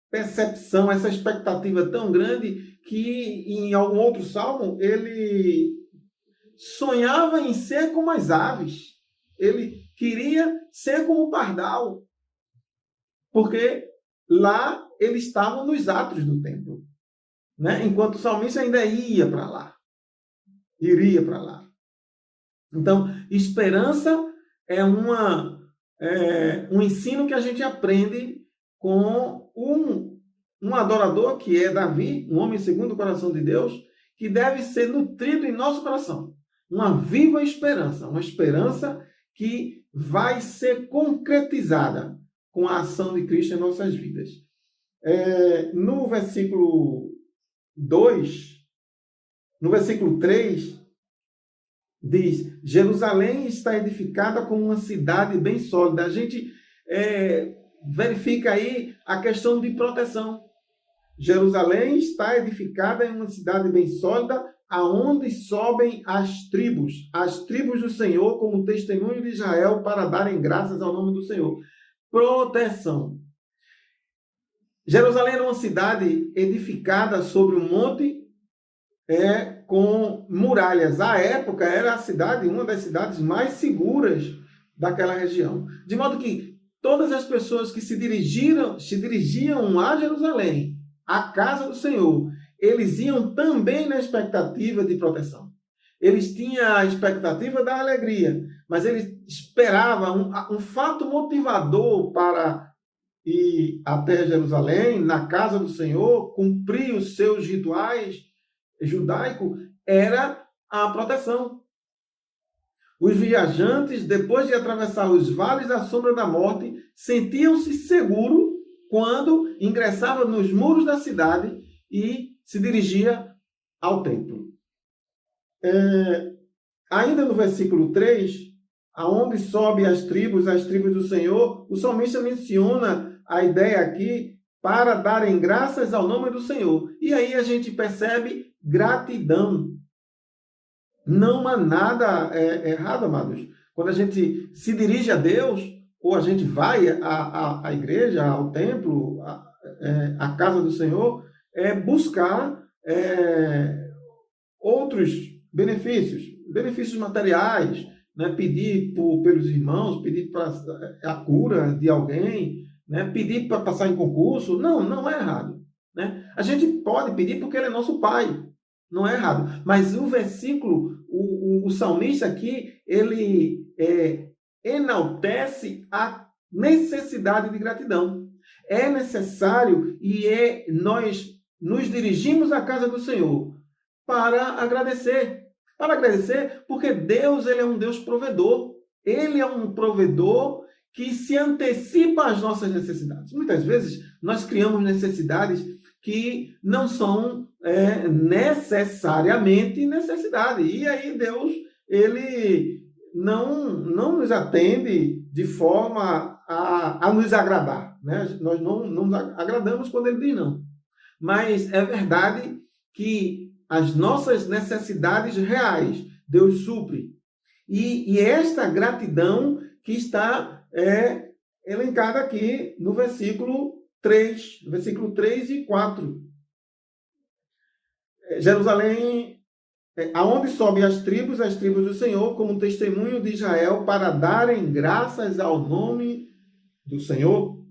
[SPEAKER 7] percepção, essa expectativa tão grande que em algum outro salmo ele sonhava em ser como as aves. Ele queria ser como o pardal, porque lá eles estavam nos átrios do templo, né? Enquanto o salmista ainda ia para lá, iria para lá. Então, esperança é um ensino que a gente aprende com um adorador que é Davi, um homem segundo o coração de Deus, que deve ser nutrido em nosso coração. Uma viva esperança, uma esperança que vai ser concretizada com a ação de Cristo em nossas vidas. No versículo 2, no versículo 3, diz: Jerusalém está edificada como uma cidade bem sólida. A gente verifica aí a questão de proteção. Jerusalém está edificada em uma cidade bem sólida, aonde sobem as tribos do Senhor como testemunho de Israel para darem graças ao nome do Senhor. Proteção. Jerusalém era uma cidade edificada sobre um monte com muralhas. À época era a cidade, uma das cidades mais seguras daquela região. De modo que todas as pessoas que se dirigiam a Jerusalém, a casa do Senhor, eles iam também na expectativa de proteção. Eles tinham a expectativa da alegria, mas eles esperavam um fato motivador para ir até Jerusalém, na casa do Senhor, cumprir os seus rituais judaicos, era a proteção. Os viajantes, depois de atravessar os vales da sombra da morte, sentiam-se seguros quando ingressava nos muros da cidade e se dirigia ao templo. Ainda no versículo 3, aonde sobe as tribos do Senhor, o salmista menciona a ideia aqui para darem graças ao nome do Senhor. E aí a gente percebe gratidão. Não há nada errado, amados. Quando a gente se dirige a Deus, ou a gente vai à igreja, ao templo, à casa do Senhor, buscar outros benefícios materiais, né? Pedir pelos irmãos, pedir para a cura de alguém, né? Pedir para passar em concurso. Não é errado, né? A gente pode pedir porque Ele é nosso Pai, não é errado. Mas o versículo, o salmista aqui, ele enaltece a necessidade de gratidão. É necessário nós nos dirigimos à casa do Senhor para agradecer. Para agradecer porque Deus, Ele é um Deus provedor. Ele é um provedor que se antecipa às nossas necessidades. Muitas vezes nós criamos necessidades que não são necessariamente necessidade. E aí Deus, Ele não nos atende de forma a nos agradar, né? Nós não nos agradamos quando Ele diz não. Mas é verdade que as nossas necessidades reais, Deus supre. E esta gratidão que está elencada aqui no versículo 3 e 4. Jerusalém, aonde sobem as tribos do Senhor, como testemunho de Israel, para darem graças ao nome do Senhor.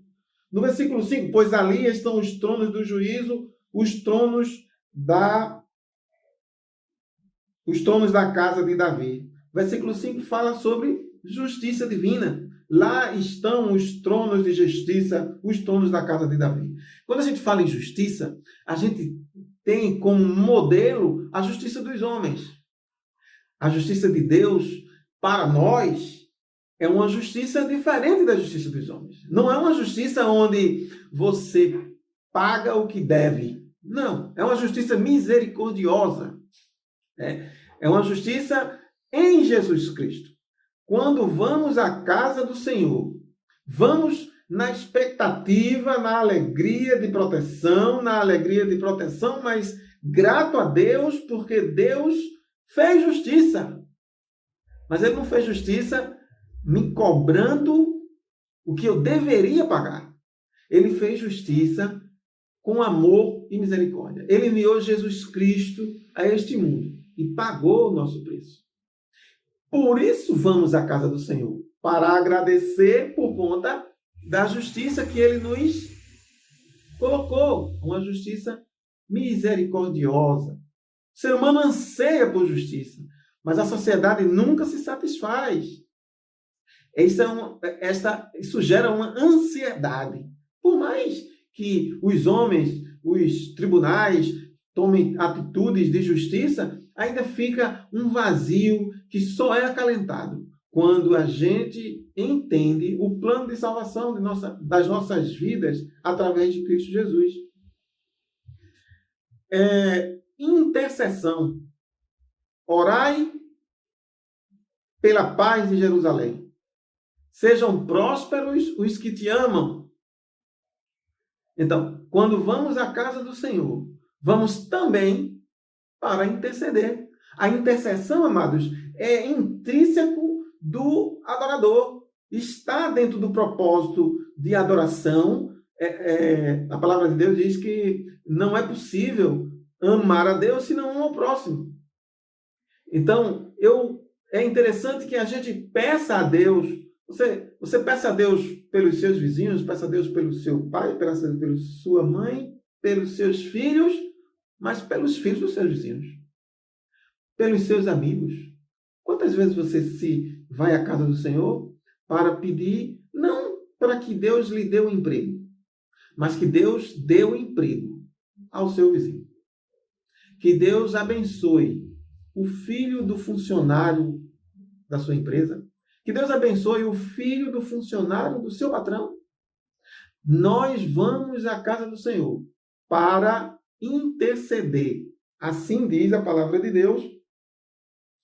[SPEAKER 7] No versículo 5, pois ali estão os tronos do juízo, os tronos da casa de Davi. Versículo 5 fala sobre justiça divina. Lá estão os tronos de justiça, os tronos da casa de Davi. Quando a gente fala em justiça, a gente tem como modelo a justiça dos homens. A justiça de Deus, para nós, é uma justiça diferente da justiça dos homens. Não é uma justiça onde você paga o que deve. Não, é uma justiça misericordiosa. É uma justiça em Jesus Cristo. Quando vamos à casa do Senhor, vamos na expectativa, na alegria de proteção, mas grato a Deus, porque Deus fez justiça. Mas Ele não fez justiça me cobrando o que eu deveria pagar. Ele fez justiça com amor e misericórdia. Ele enviou Jesus Cristo a este mundo e pagou o nosso preço. Por isso vamos à casa do Senhor, para agradecer por conta da justiça que Ele nos colocou, uma justiça misericordiosa. O ser humano anseia por justiça, mas a sociedade nunca se satisfaz. Isso gera uma ansiedade. Por mais que os homens, os tribunais tomem atitudes de justiça, ainda fica um vazio que só é acalentado quando a gente entende o plano de salvação das nossas vidas através de Cristo Jesus. Intercessão. Orai pela paz de Jerusalém. Sejam prósperos os que te amam. Então, quando vamos à casa do Senhor, vamos também para interceder. A intercessão, amados, é intrínseco do adorador. Está dentro do propósito de adoração. A palavra de Deus diz que não é possível amar a Deus se não ama ao próximo. Então, é interessante que a gente peça a Deus. Você peça a Deus pelos seus vizinhos, peça a Deus pelo seu pai, peça a Deus pela sua mãe, pelos seus filhos, mas pelos filhos dos seus vizinhos, pelos seus amigos. Quantas vezes você vai à casa do Senhor para pedir, não para que Deus lhe dê um emprego, mas que Deus dê um emprego ao seu vizinho. Que Deus abençoe o filho do funcionário da sua empresa. Que Deus abençoe o filho do funcionário do seu patrão. Nós vamos à casa do Senhor para interceder. Assim diz a palavra de Deus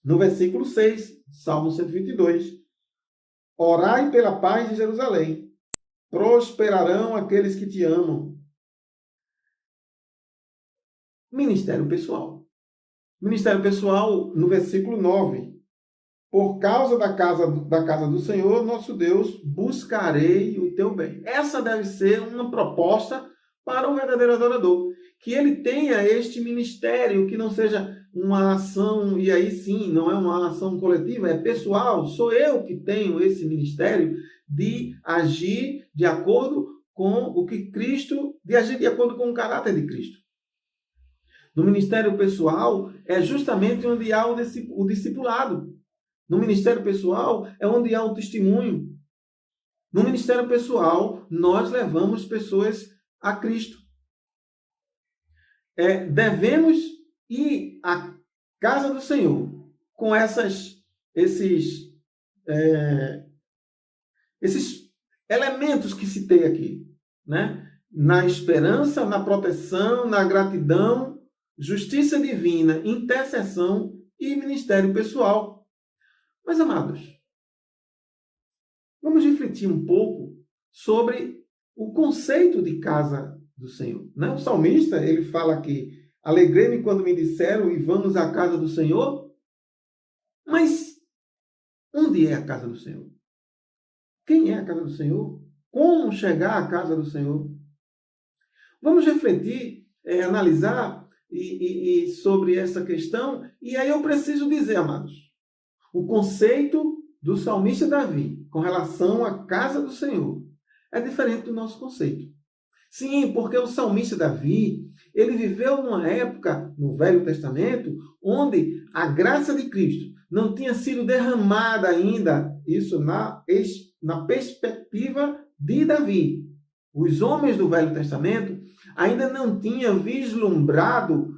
[SPEAKER 7] no versículo 6, Salmo 122. Orai pela paz de Jerusalém. Prosperarão aqueles que te amam. Ministério pessoal. Ministério pessoal, no versículo 9. Por causa da casa do Senhor, nosso Deus, buscarei o teu bem. Essa deve ser uma proposta para o verdadeiro adorador. Que ele tenha este ministério, que não seja uma ação, e aí sim, não é uma ação coletiva, é pessoal. Sou eu que tenho esse ministério de agir de acordo com o que Cristo, de agir de acordo com o caráter de Cristo. No ministério pessoal é justamente onde há o discipulado. No ministério pessoal é onde há o testemunho. No ministério pessoal, nós levamos pessoas a Cristo. Devemos ir à casa do Senhor com esses elementos que citei aqui, né? Na esperança, na proteção, na gratidão, justiça divina, intercessão e ministério pessoal. Mas, amados, vamos refletir um pouco sobre o conceito de casa do Senhor. Né? O salmista, ele fala aqui, alegrei-me quando me disseram e vamos à casa do Senhor. Mas onde é a casa do Senhor? Quem é a casa do Senhor? Como chegar à casa do Senhor? Vamos refletir, analisar e sobre essa questão. E aí eu preciso dizer, amados, o conceito do salmista Davi com relação à casa do Senhor é diferente do nosso conceito. Sim, porque o salmista Davi, ele viveu numa época, no Velho Testamento, onde a graça de Cristo não tinha sido derramada ainda, isso na perspectiva de Davi. Os homens do Velho Testamento ainda não tinham vislumbrado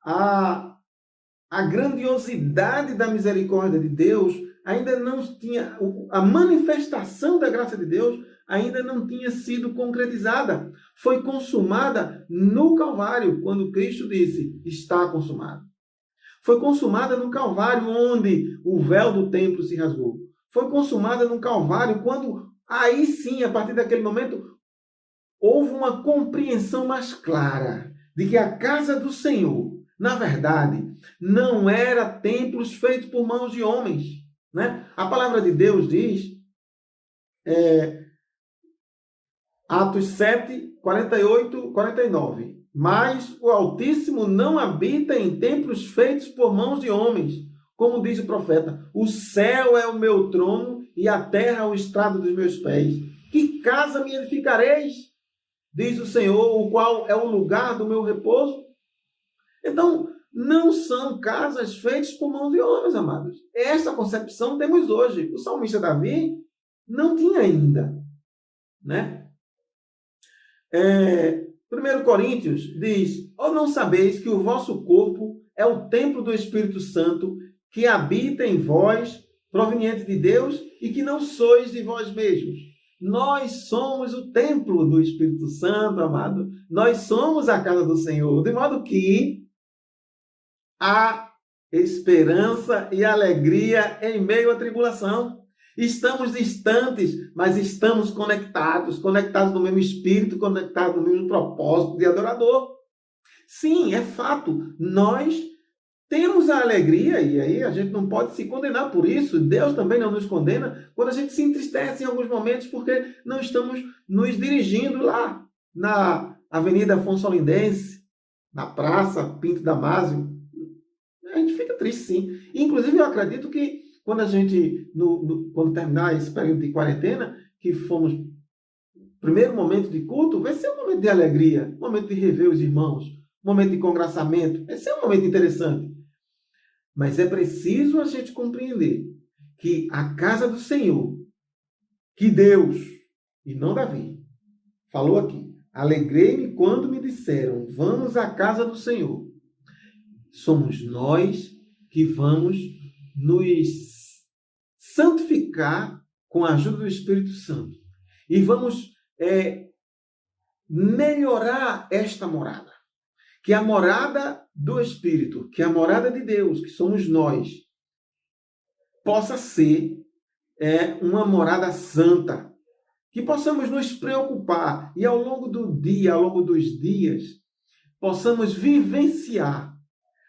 [SPEAKER 7] a grandiosidade da misericórdia de Deus, ainda não tinha, a manifestação da graça de Deus ainda não tinha sido concretizada. Foi consumada no Calvário, quando Cristo disse, está consumado. Foi consumada no Calvário, onde o véu do templo se rasgou. Foi consumada no Calvário, quando, aí sim, a partir daquele momento, houve uma compreensão mais clara de que a casa do Senhor, na verdade, não era templos feitos por mãos de homens. Né? A palavra de Deus diz, Atos 7, 48, 49. Mas o Altíssimo não habita em templos feitos por mãos de homens, como diz o profeta. O céu é o meu trono e a terra o estrado dos meus pés. Que casa me edificareis? Diz o Senhor, o qual é o lugar do meu repouso. Então, não são casas feitas por mãos de homens, amados. Essa concepção temos hoje. O salmista Davi não tinha ainda, né? 1 Coríntios diz: ou não sabeis que o vosso corpo é o templo do Espírito Santo que habita em vós, proveniente de Deus, e que não sois de vós mesmos. Nós somos o templo do Espírito Santo, amado. Nós somos a casa do Senhor. De modo que há esperança e alegria em meio à tribulação. Estamos distantes, mas estamos conectados no mesmo espírito, conectados no mesmo propósito de adorador. Sim, é fato. Nós temos a alegria, e aí a gente não pode se condenar por isso. Deus também não nos condena quando a gente se entristece em alguns momentos porque não estamos nos dirigindo lá na Avenida Afonso Olindense, na Praça Pinto Damásio. A gente fica triste, sim. Inclusive, eu acredito que quando a gente, quando terminar esse período de quarentena, que fomos primeiro momento de culto, vai ser um momento de alegria, um momento de rever os irmãos, um momento de congraçamento. Vai ser um momento interessante. Mas é preciso a gente compreender que a casa do Senhor, que Deus, e não Davi, falou aqui: alegrei-me quando me disseram, vamos à casa do Senhor. Somos nós que vamos nos santificar com a ajuda do Espírito Santo. E vamos melhorar esta morada. Que a morada do Espírito, que a morada de Deus, que somos nós, possa ser uma morada santa. Que possamos nos preocupar e ao longo do dia, ao longo dos dias, possamos vivenciar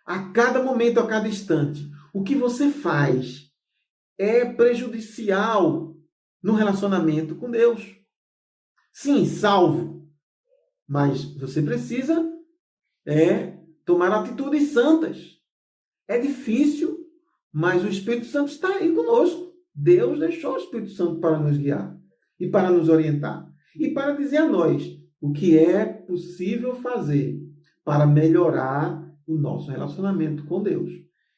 [SPEAKER 7] a cada momento, a cada instante. O que você faz é prejudicial no relacionamento com Deus. Sim, salvo. Mas você precisa tomar atitudes santas. É difícil, mas o Espírito Santo está aí conosco. Deus deixou o Espírito Santo para nos guiar e para nos orientar. E para dizer a nós o que é possível fazer para melhorar o nosso relacionamento com Deus.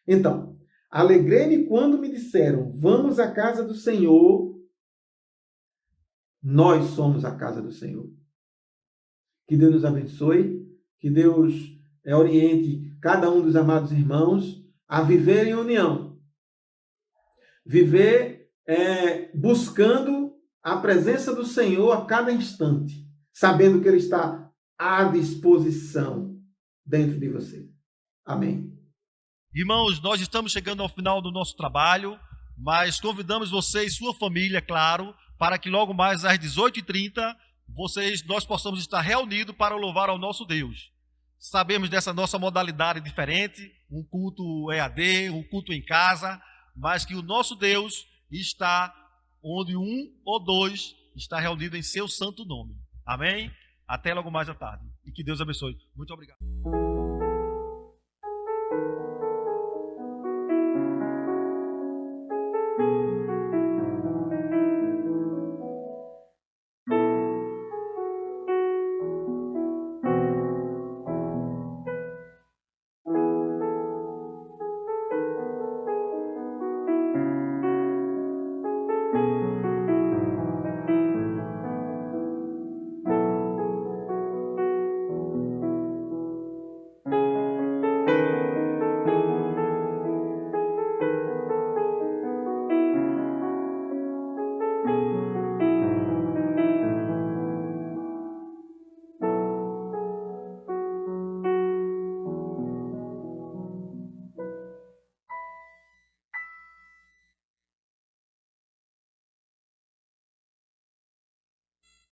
[SPEAKER 7] Então, alegrei-me quando me disseram, vamos à casa do Senhor. Nós somos a casa do Senhor. Que Deus nos abençoe, que Deus oriente cada um dos amados irmãos a viver em união. Viver buscando a presença do Senhor a cada instante, sabendo que Ele está à disposição dentro de você. Amém.
[SPEAKER 1] Irmãos, nós estamos chegando ao final do nosso trabalho, mas convidamos você e sua família, claro, para que logo mais às 18h30 nós possamos estar reunidos para louvar ao nosso Deus. Sabemos dessa nossa modalidade diferente, um culto EAD, um culto em casa, mas que o nosso Deus está onde um ou dois está reunido em seu santo nome. Amém? Até logo mais à tarde. E que Deus abençoe. Muito obrigado.